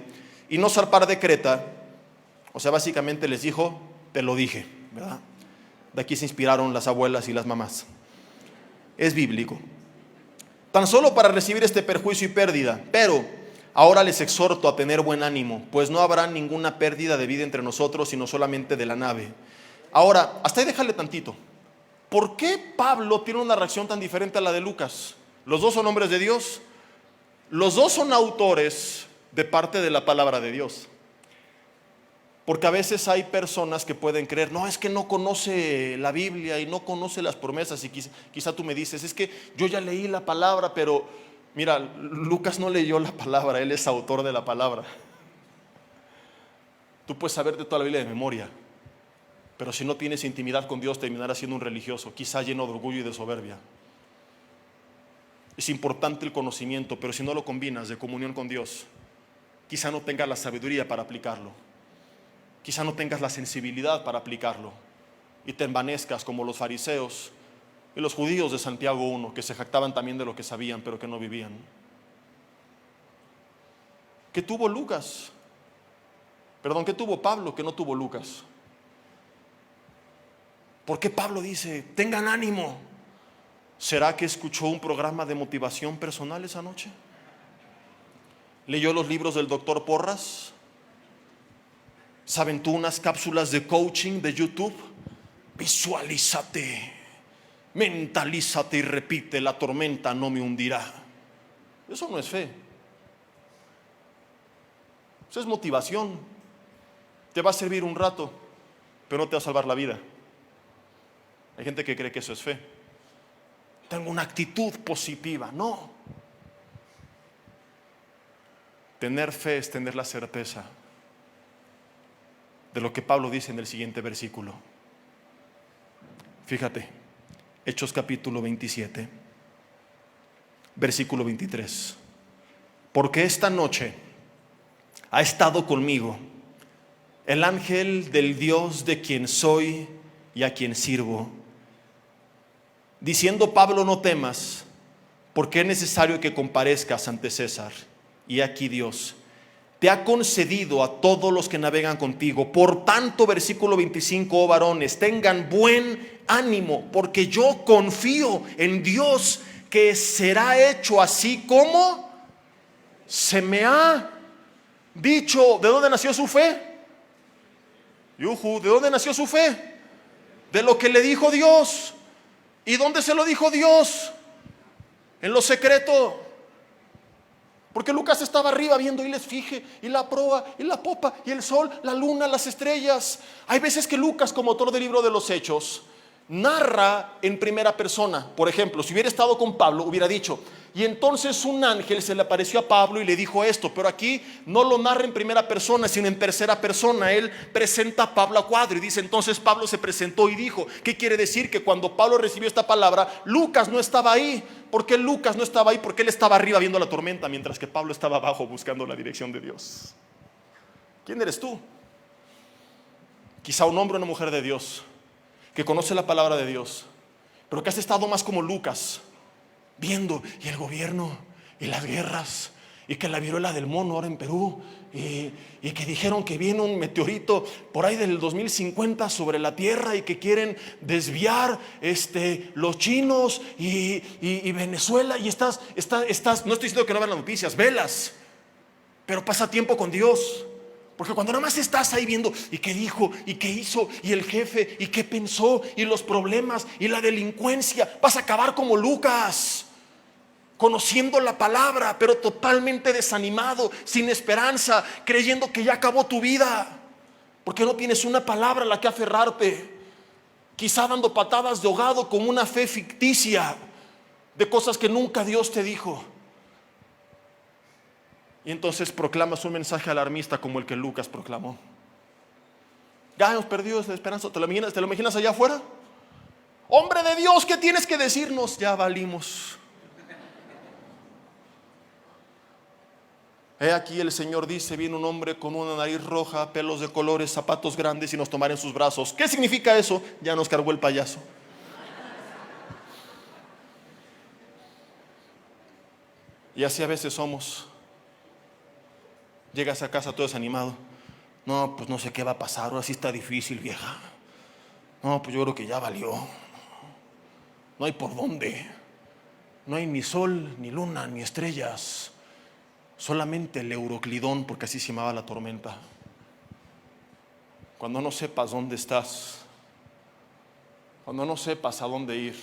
y no zarpar de Creta. O sea, básicamente les dijo, te lo dije, ¿verdad? De aquí se inspiraron las abuelas y las mamás. Es bíblico. Tan solo para recibir este perjuicio y pérdida, pero ahora les exhorto a tener buen ánimo, pues no habrá ninguna pérdida de vida entre nosotros, sino solamente de la nave. Ahora, hasta ahí déjale tantito. ¿Por qué Pablo tiene una reacción tan diferente a la de Lucas? Los dos son hombres de Dios. Los dos son autores de parte de la palabra de Dios. Porque a veces hay personas que pueden creer, no, es que no conoce la Biblia y no conoce las promesas, y quizá tú me dices, es que yo ya leí la palabra, pero mira, Lucas no leyó la palabra, él es autor de la palabra. Tú puedes saber de toda la Biblia de memoria, pero si no tienes intimidad con Dios terminarás siendo un religioso, quizá lleno de orgullo y de soberbia. Es importante el conocimiento, pero si no lo combinas de comunión con Dios, quizá no tengas la sabiduría para aplicarlo. Quizá no tengas la sensibilidad para aplicarlo y te envanezcas como los fariseos y los judíos de Santiago 1, que se jactaban también de lo que sabían, pero que no vivían. que tuvo Lucas. Perdón, que tuvo Pablo, que no tuvo Lucas. ¿Por qué Pablo dice, tengan ánimo? ¿Será que escuchó un programa de motivación personal esa noche? ¿Leyó los libros del doctor Porras? ¿Se aventó unas cápsulas de coaching de YouTube? Visualízate, mentalízate y repite, la tormenta no me hundirá. Eso no es fe. Eso es motivación. Te va a servir un rato, pero no te va a salvar la vida. Hay gente que cree que eso es fe. Tengo una actitud positiva. No. Tener fe es tener la certeza de lo que Pablo dice en el siguiente versículo. Fíjate, Hechos capítulo 27, versículo 23. Porque esta noche ha estado conmigo el ángel del Dios de quien soy y a quien sirvo, diciendo: Pablo, no temas, porque es necesario que comparezcas ante César. Y aquí Dios te ha concedido a todos los que navegan contigo. Por tanto, versículo 25, oh varones, tengan buen ánimo, porque yo confío en Dios, que será hecho así como se me ha dicho. ¿De dónde nació su fe? ¿De dónde nació su fe? De lo que le dijo Dios. ¿Y dónde se lo dijo Dios? En lo secreto. Porque Lucas estaba arriba viendo y les fije, y la proa, y la popa, y el sol, la luna, las estrellas. Hay veces que Lucas, como autor del libro de los Hechos, narra en primera persona. Por ejemplo, si hubiera estado con Pablo, hubiera dicho: y entonces un ángel se le apareció a Pablo y le dijo esto. Pero aquí no lo narra en primera persona, sino en tercera persona. Él presenta a Pablo a cuadro y dice: entonces Pablo se presentó y dijo. ¿Qué quiere decir? Que cuando Pablo recibió esta palabra, Lucas no estaba ahí. ¿Por qué Lucas no estaba ahí? Porque él estaba arriba viendo la tormenta, mientras que Pablo estaba abajo buscando la dirección de Dios. ¿Quién eres tú? Quizá un hombre o una mujer de Dios, que conoce la palabra de Dios, pero que has estado más como Lucas, viendo, y el gobierno, y las guerras, y que la viruela del mono ahora en Perú, y que dijeron que viene un meteorito por ahí del 2050 sobre la tierra, y que quieren desviar los chinos y Venezuela. Y estás, no estoy diciendo que no vean las noticias, velas, pero pasa tiempo con Dios. Porque cuando nada más estás ahí viendo, y qué dijo, y qué hizo, y el jefe, y qué pensó, y los problemas, y la delincuencia, vas a acabar como Lucas, conociendo la palabra, pero totalmente desanimado, sin esperanza, creyendo que ya acabó tu vida, porque no tienes una palabra a la que aferrarte. Quizá dando patadas de ahogado con una fe ficticia de cosas que nunca Dios te dijo. Y entonces proclamas un mensaje alarmista como el que Lucas proclamó. Ya hemos perdido esa esperanza. ¿Te lo imaginas allá afuera? Hombre de Dios, ¿qué tienes que decirnos? Ya valimos. He aquí, el Señor dice: viene un hombre con una nariz roja, pelos de colores, zapatos grandes, y nos tomará en sus brazos. ¿Qué significa eso? Ya nos cargó el payaso. Y así a veces somos. Llegas a casa todo desanimado. No, pues no sé qué va a pasar, ahora sí está difícil, vieja. No, pues yo creo que ya valió. No hay por dónde. No hay ni sol, ni luna, ni estrellas. Solamente el Euroclidón, porque así se llamaba la tormenta. Cuando no sepas dónde estás, cuando no sepas a dónde ir,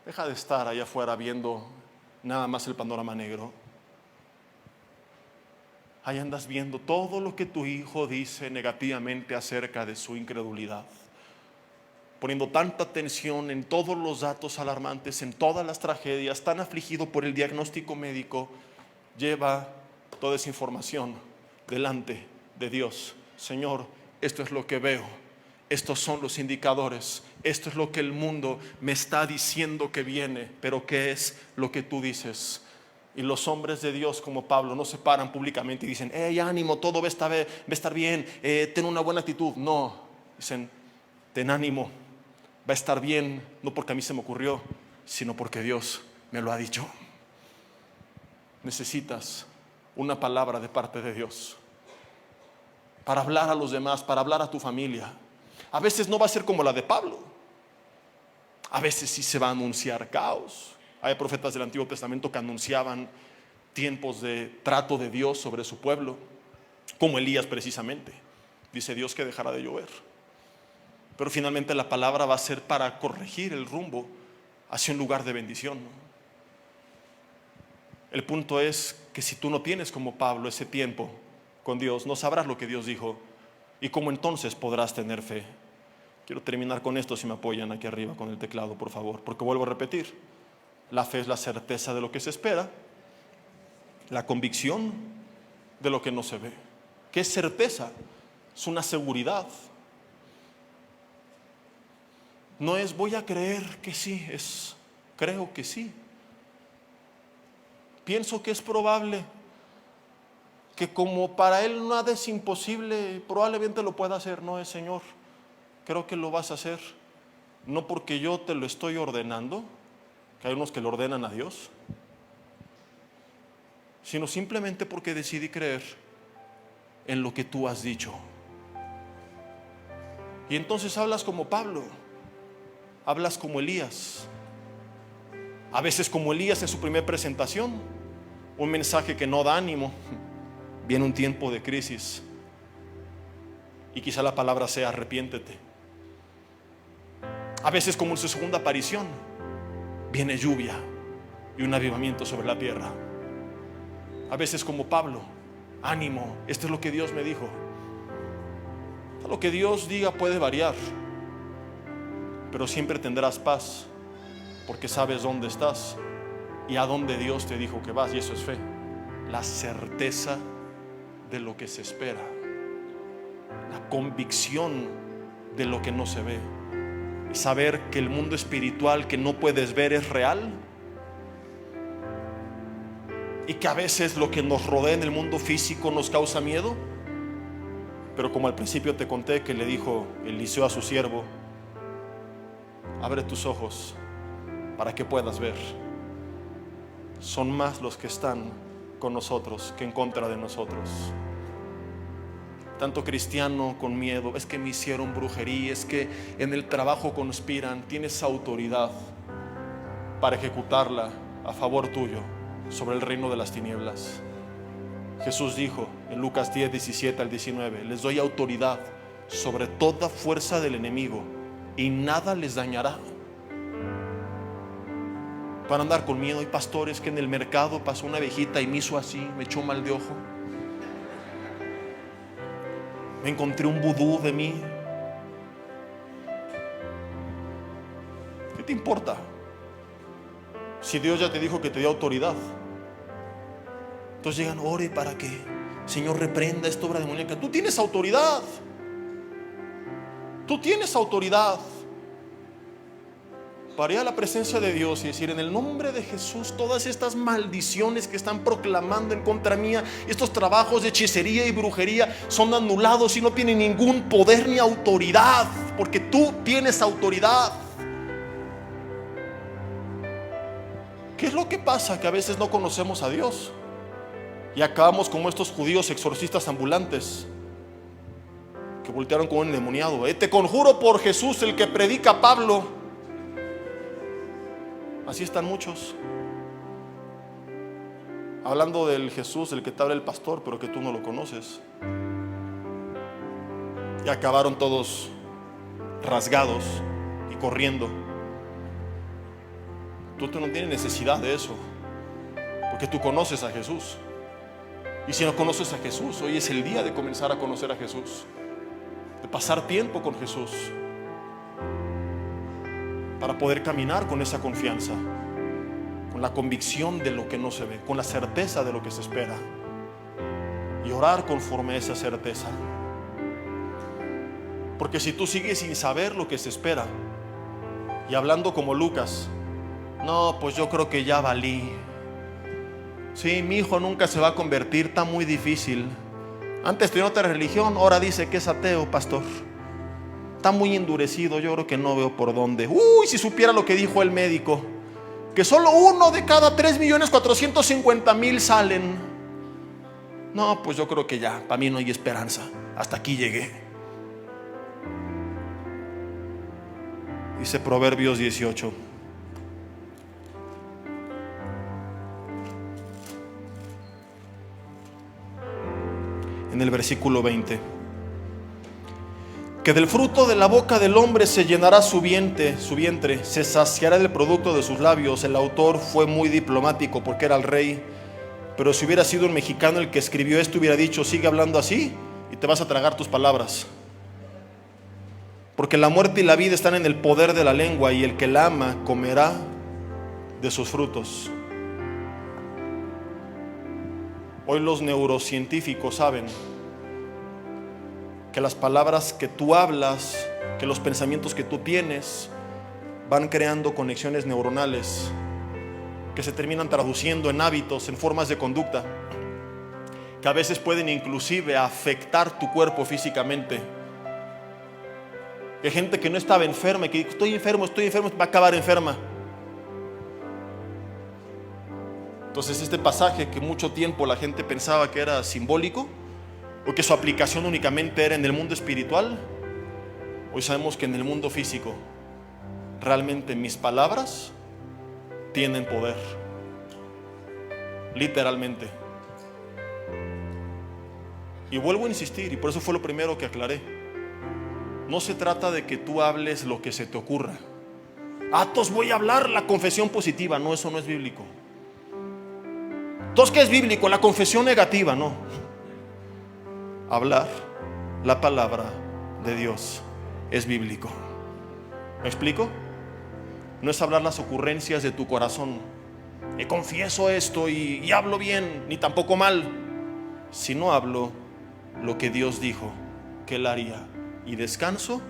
deja de estar allá afuera viendo nada más el panorama negro. Ahí andas viendo todo lo que tu hijo dice negativamente acerca de su incredulidad, poniendo tanta atención en todos los datos alarmantes, en todas las tragedias, tan afligido por el diagnóstico médico. Lleva toda esa información delante de Dios. Señor, esto es lo que veo, estos son los indicadores, esto es lo que el mundo me está diciendo que viene, pero ¿qué es lo que tú dices? Y los hombres de Dios como Pablo no se paran públicamente y dicen: hey, ánimo, todo va a estar bien, ten una buena actitud. No, dicen: ten ánimo, va a estar bien, no porque a mí se me ocurrió, sino porque Dios me lo ha dicho. necesitas una palabra de parte de Dios para hablar a los demás, para hablar a tu familia. A veces no va a ser como la de Pablo. A veces sí se va a anunciar caos. Hay profetas del Antiguo Testamento que anunciaban tiempos de trato de Dios sobre su pueblo, como Elías precisamente. Dice Dios que dejará de llover. Pero finalmente la palabra va a ser para corregir el rumbo hacia un lugar de bendición. El punto es que si tú no tienes como Pablo ese tiempo con Dios, no sabrás lo que Dios dijo y cómo entonces podrás tener fe. Quiero terminar con esto, si me apoyan aquí arriba con el teclado, por favor, porque vuelvo a repetir: la fe es la certeza de lo que se espera, la convicción de lo que no se ve. ¿Qué es certeza? Es una seguridad. No es voy a creer que sí, es creo que sí. Pienso que es probable, que como para Él nada es imposible, probablemente lo pueda hacer. No es, Señor, creo que lo vas a hacer. No porque yo te lo estoy ordenando, que hay unos que lo ordenan a Dios, sino simplemente porque decidí creer en lo que tú has dicho. Y entonces hablas como Pablo, hablas como Elías. A veces como Elías en su primera presentación, un mensaje que no da ánimo. Viene un tiempo de crisis y quizá la palabra sea arrepiéntete. A veces como en su segunda aparición, viene lluvia y un avivamiento sobre la tierra. A veces como Pablo, ánimo, esto es lo que Dios me dijo. Lo que Dios diga puede variar, pero siempre tendrás paz, porque sabes dónde estás y a dónde Dios te dijo que vas. Y eso es fe, la certeza de lo que se espera, la convicción de lo que no se ve, saber que el mundo espiritual que no puedes ver es real, y que a veces lo que nos rodea en el mundo físico nos causa miedo. Pero como al principio te conté que le dijo Eliseo a su siervo: abre tus ojos para que puedas ver. Son más los que están con nosotros que en contra de nosotros. Tanto cristiano con miedo: es que me hicieron brujería, es que en el trabajo conspiran. Tienes autoridad para ejecutarla a favor tuyo sobre el reino de las tinieblas. Jesús dijo en Lucas 10, 17 al 19: les doy autoridad sobre toda fuerza del enemigo y nada les dañará. Para andar con miedo. Hay pastores que en el mercado pasó una abejita y me hizo así, me echó mal de ojo. Me encontré un vudú de mí. ¿Qué te importa? Si Dios ya te dijo que te dio autoridad. Entonces llegan: ore para que Señor reprenda esta obra demoníaca. Tú tienes autoridad. Tú tienes autoridad para ir a la presencia de Dios y decir: en el nombre de Jesús, todas estas maldiciones que están proclamando en contra mía, estos trabajos de hechicería y brujería son anulados y no tienen ningún poder ni autoridad, porque tú tienes autoridad. ¿Qué es lo que pasa? Que a veces no conocemos a Dios y acabamos como estos judíos exorcistas ambulantes que voltearon con un endemoniado. Te conjuro por Jesús, el que predica Pablo. Así están muchos, hablando del Jesús, el que te habla el pastor, pero que tú no lo conoces. Y acabaron todos rasgados y corriendo. Tú no tienes necesidad de eso, porque tú conoces a Jesús. Y si no conoces a Jesús, hoy es el día de comenzar a conocer a Jesús, de pasar tiempo con Jesús, para poder caminar con esa confianza, con la convicción de lo que no se ve, con la certeza de lo que se espera, y orar conforme a esa certeza. Porque si tú sigues sin saber lo que se espera y hablando como Lucas: no, pues yo creo que ya valí. Sí, mi hijo nunca se va a convertir, está muy difícil. Antes tenía otra religión, ahora dice que es ateo, pastor. Está muy endurecido, yo creo que no veo por dónde. Uy, si supiera lo que dijo el médico. que solo 1 de cada 3.450.000 salen. No, pues yo creo que ya, para mí no hay esperanza. Hasta aquí llegué. Dice Proverbios 18. En el versículo 20. Que del fruto de la boca del hombre se llenará su vientre, se saciará del producto de sus labios. El autor fue muy diplomático porque era el rey, pero si hubiera sido un mexicano el que escribió esto, hubiera dicho: sigue hablando así y te vas a tragar tus palabras. Porque la muerte y la vida están en el poder de la lengua, y el que la ama comerá de sus frutos. Hoy los neurocientíficos saben que las palabras que tú hablas, que los pensamientos que tú tienes, van creando conexiones neuronales que se terminan traduciendo en hábitos, en formas de conducta, que a veces pueden inclusive afectar tu cuerpo físicamente. Hay gente que no estaba enferma y que dice: estoy enfermo, va a acabar enferma. Entonces este pasaje, que mucho tiempo la gente pensaba que era simbólico, o que su aplicación únicamente era en el mundo espiritual, hoy sabemos que en el mundo físico realmente mis palabras tienen poder, literalmente. Y vuelvo a insistir, y por eso fue lo primero que aclaré: no se trata de que tú hables lo que se te ocurra. Entonces voy a hablar la confesión positiva. No, eso no es bíblico. Entonces, ¿qué es bíblico? La confesión negativa. No. Hablar la palabra de Dios es bíblico. ¿Me explico? No es hablar las ocurrencias de tu corazón. Confieso esto y hablo bien, ni tampoco mal, sino hablo lo que Dios dijo que Él haría, y descanso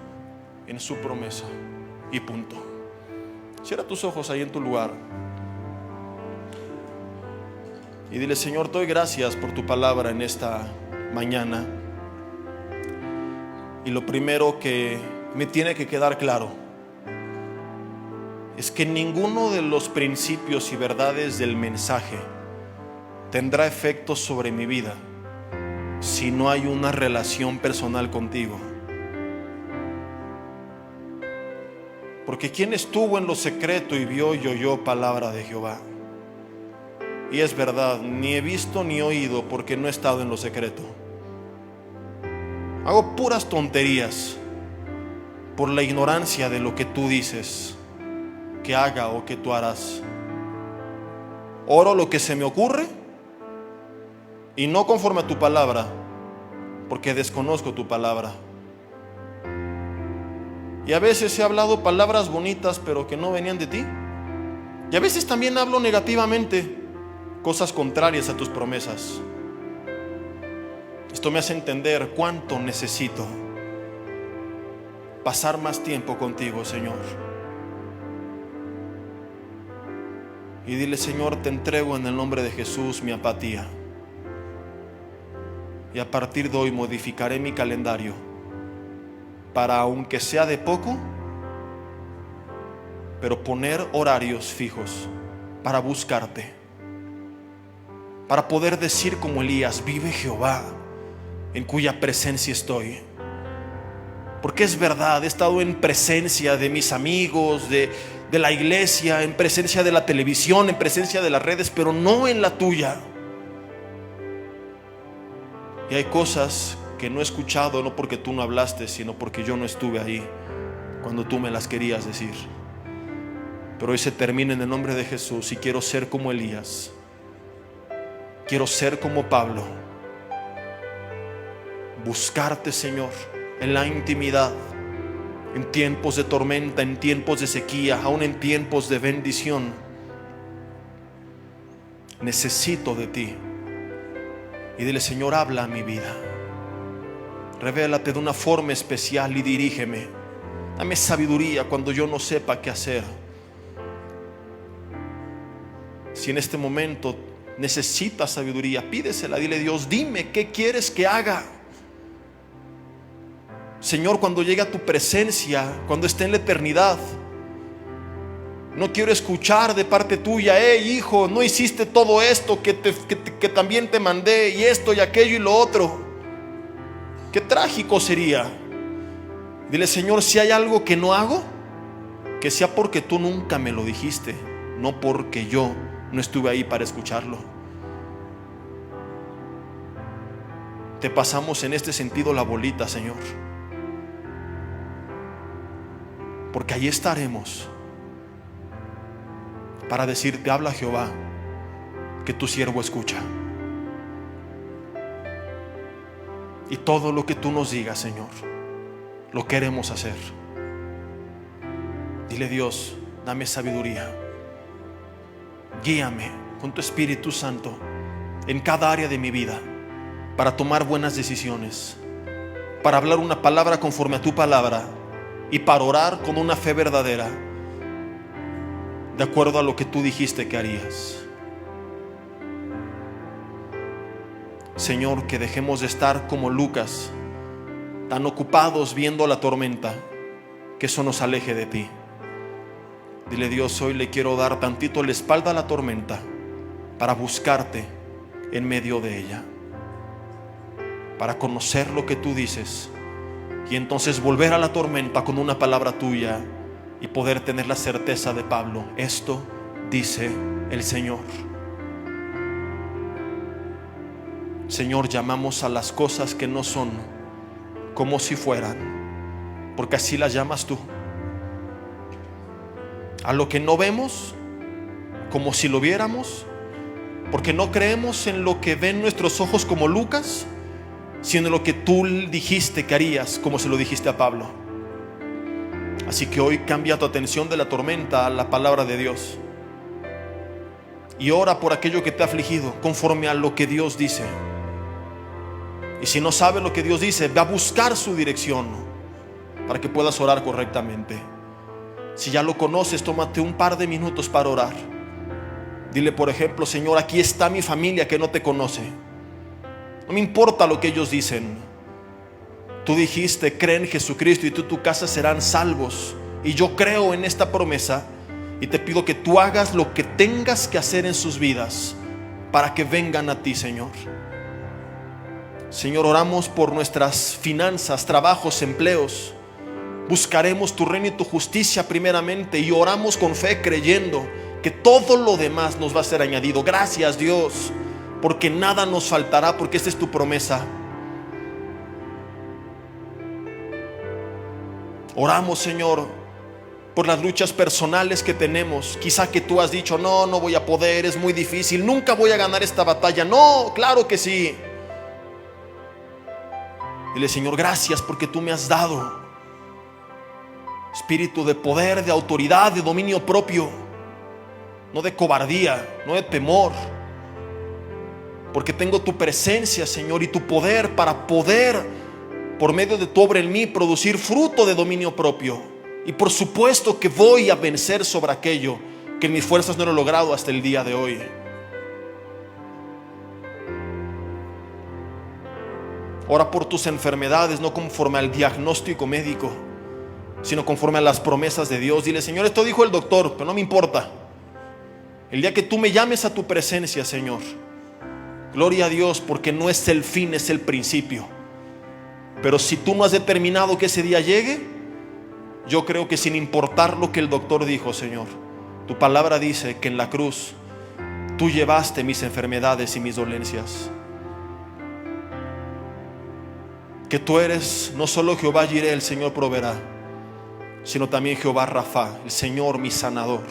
en su promesa, y punto. Cierra tus ojos ahí en tu lugar y dile: Señor, te doy gracias por tu palabra en esta mañana. Y lo primero que me tiene que quedar claro es que ninguno de los principios y verdades del mensaje tendrá efecto sobre mi vida si no hay una relación personal contigo. Porque ¿quién estuvo en lo secreto y vio y oyó palabra de Jehová? Y es verdad, ni he visto ni oído, porque no he estado en lo secreto. Hago puras tonterías por la ignorancia de lo que tú dices que haga o que tú harás. Oro lo que se me ocurre y no conforme a tu palabra, porque desconozco tu palabra. Y a veces he hablado palabras bonitas pero que no venían de ti. Y a veces también hablo negativamente, cosas contrarias a tus promesas. Esto me hace entender cuánto necesito pasar más tiempo contigo, Señor. Y dile: Señor, te entrego en el nombre de Jesús mi apatía. Y a partir de hoy modificaré mi calendario para, aunque sea de poco, pero poner horarios fijos para buscarte, para poder decir como Elías: vive Jehová, en cuya presencia estoy. Porque es verdad, he estado en presencia de mis amigos, de la iglesia, en presencia de la televisión, en presencia de las redes, pero no en la tuya. Y hay cosas que no he escuchado, no porque tú no hablaste, sino porque yo no estuve ahí cuando tú me las querías decir. Pero hoy se termina en el nombre de Jesús, y quiero ser como Elías. Quiero ser como Pablo. Buscarte, Señor, en la intimidad, en tiempos de tormenta, en tiempos de sequía, aún en tiempos de bendición. Necesito de ti. Y dile: Señor, habla a mi vida. Revélate de una forma especial y dirígeme. Dame sabiduría cuando yo no sepa qué hacer. Si en este momento necesitas sabiduría, pídesela. Dile: Dios, dime qué quieres que haga. Señor, cuando llegue a tu presencia, cuando esté en la eternidad, No quiero escuchar de parte tuya: hey hijo, no hiciste todo esto que también te mandé, y esto y aquello y lo otro. Qué trágico sería. Dile: Señor, si hay algo que no hago, que sea porque tú nunca me lo dijiste, no porque yo no estuve ahí para escucharlo. Te pasamos en este sentido la bolita, Señor, porque ahí estaremos para decirte: habla Jehová, que tu siervo escucha. Y todo lo que tú nos digas, Señor, lo queremos hacer. Dile: Dios, dame sabiduría, guíame con tu Espíritu Santo en cada área de mi vida, para tomar buenas decisiones, para hablar una palabra conforme a tu palabra, y para orar con una fe verdadera, de acuerdo a lo que tú dijiste que harías. Señor, que dejemos de estar como Lucas, tan ocupados viendo la tormenta, que eso nos aleje de ti. Dile: Dios, hoy le quiero dar tantito la espalda a la tormenta para buscarte en medio de ella, para conocer lo que tú dices, y entonces volver a la tormenta con una palabra tuya y poder tener la certeza de Pablo: esto dice el Señor. Señor, llamamos a las cosas que no son como si fueran, porque así las llamas tú. A lo que no vemos como si lo viéramos, porque no creemos en lo que ven nuestros ojos como Lucas, sino en lo que tú dijiste que harías, como se lo dijiste a Pablo. Así que hoy cambia tu atención de la tormenta a la palabra de Dios, y ora por aquello que te ha afligido conforme a lo que Dios dice. Y si no sabes lo que Dios dice, ve a buscar su dirección para que puedas orar correctamente. Si ya lo conoces, tómate un par de minutos para orar. Dile, por ejemplo: Señor, aquí está mi familia que no te conoce. No me importa lo que ellos dicen. Tú dijiste: cree en Jesucristo y tú y tu casa serán salvos. Y yo creo en esta promesa, y te pido que tú hagas lo que tengas que hacer en sus vidas para que vengan a ti, Señor. Señor, oramos por nuestras finanzas, trabajos, empleos. Buscaremos tu reino y tu justicia primeramente, y oramos con fe, creyendo que todo lo demás nos va a ser añadido. Gracias, Dios, porque nada nos faltará, porque esta es tu promesa. Oramos, Señor, por las luchas personales que tenemos. Quizá que tú has dicho: no voy a poder, es muy difícil, nunca voy a ganar esta batalla. No, claro que sí. Dile: Señor, gracias porque tú me has dado espíritu de poder, de autoridad, de dominio propio, no de cobardía, no de temor, porque tengo tu presencia, Señor, y tu poder para poder, por medio de tu obra en mí, producir fruto de dominio propio. Y por supuesto que voy a vencer sobre aquello que en mis fuerzas no he logrado hasta el día de hoy. Ora por tus enfermedades, no conforme al diagnóstico médico, sino conforme a las promesas de Dios. Dile: Señor, esto dijo el doctor, pero no me importa. El día que tú me llames a tu presencia, Señor, gloria a Dios, porque no es el fin, es el principio. Pero si tú no has determinado que ese día llegue, yo creo que sin importar lo que el doctor dijo, Señor, tu palabra dice que en la cruz tú llevaste mis enfermedades y mis dolencias. Que tú eres no solo Jehová Jireh, el Señor proveerá, sino también Jehová Rafa, el Señor mi sanador.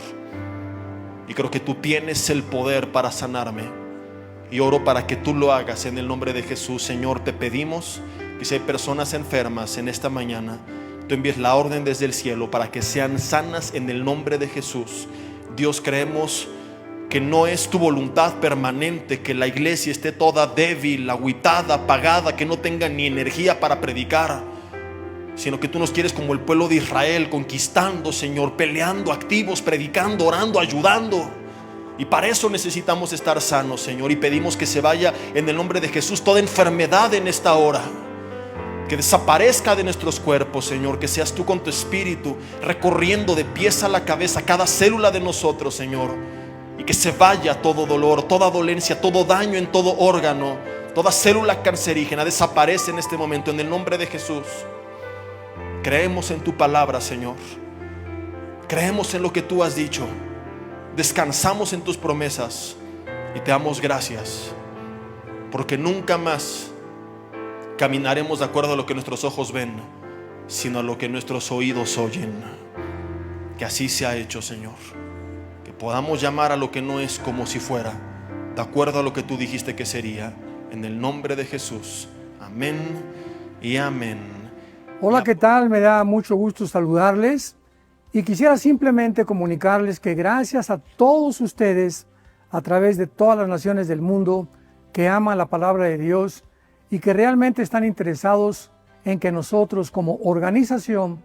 Y creo que tú tienes el poder para sanarme, y oro para que tú lo hagas en el nombre de Jesús. Señor, te pedimos que si hay personas enfermas en esta mañana, tú envíes la orden desde el cielo para que sean sanas en el nombre de Jesús. Dios, creemos que no es tu voluntad permanente que la iglesia esté toda débil, agüitada, apagada, que no tenga ni energía para predicar, sino que tú nos quieres como el pueblo de Israel, conquistando, Señor, peleando, activos, predicando, orando, ayudando. Y para eso necesitamos estar sanos, Señor, y pedimos que se vaya en el nombre de Jesús toda enfermedad en esta hora. que desaparezca de nuestros cuerpos, Señor, que seas tú con tu espíritu recorriendo de pies a la cabeza cada célula de nosotros, Señor, y que se vaya todo dolor, toda dolencia, todo daño en todo órgano, toda célula cancerígena, desaparece en este momento en el nombre de Jesús. Creemos en tu palabra, Señor, creemos en lo que tú has dicho, descansamos en tus promesas y te damos gracias, porque nunca más caminaremos de acuerdo a lo que nuestros ojos ven, sino a lo que nuestros oídos oyen. Que así sea hecho, Señor, que podamos llamar a lo que no es como si fuera, de acuerdo a lo que tú dijiste que sería, en el nombre de Jesús. Amén y amén. Hola, ¿qué tal? Me da mucho gusto saludarles y quisiera simplemente comunicarles que gracias a todos ustedes a través de todas las naciones del mundo que aman la palabra de Dios y que realmente están interesados en que nosotros como organización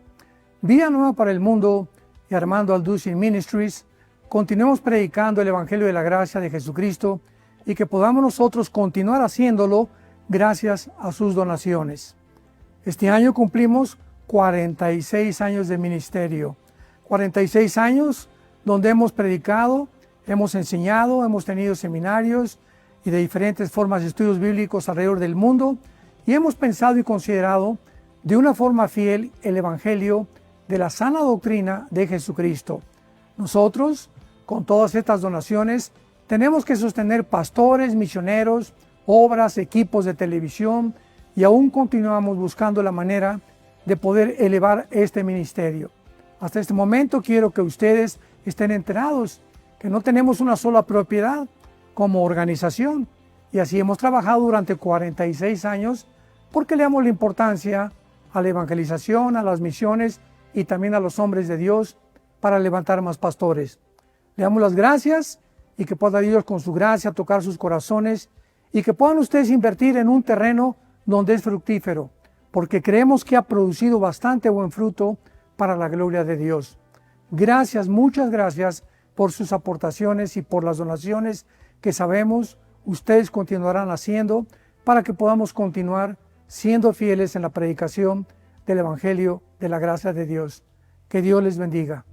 Vida Nueva para el Mundo y Armando Alducin Ministries continuemos predicando el Evangelio de la Gracia de Jesucristo y que podamos nosotros continuar haciéndolo gracias a sus donaciones. Este año cumplimos 46 años de ministerio, 46 años donde hemos predicado, hemos enseñado, hemos tenido seminarios y de diferentes formas de estudios bíblicos alrededor del mundo y hemos pensado y considerado de una forma fiel el Evangelio de la sana doctrina de Jesucristo. Nosotros, con todas estas donaciones, tenemos que sostener pastores, misioneros, obras, equipos de televisión y aún continuamos buscando la manera de poder elevar este ministerio. Hasta este momento quiero que ustedes estén enterados que no tenemos una sola propiedad como organización y así hemos trabajado durante 46 años porque le damos la importancia a la evangelización, a las misiones y también a los hombres de Dios para levantar más pastores. Le damos las gracias y que pueda Dios con su gracia tocar sus corazones y que puedan ustedes invertir en un terreno donde es fructífero, porque creemos que ha producido bastante buen fruto para la gloria de Dios. Gracias, muchas gracias por sus aportaciones y por las donaciones que sabemos ustedes continuarán haciendo para que podamos continuar siendo fieles en la predicación del Evangelio de la gracia de Dios. Que Dios les bendiga.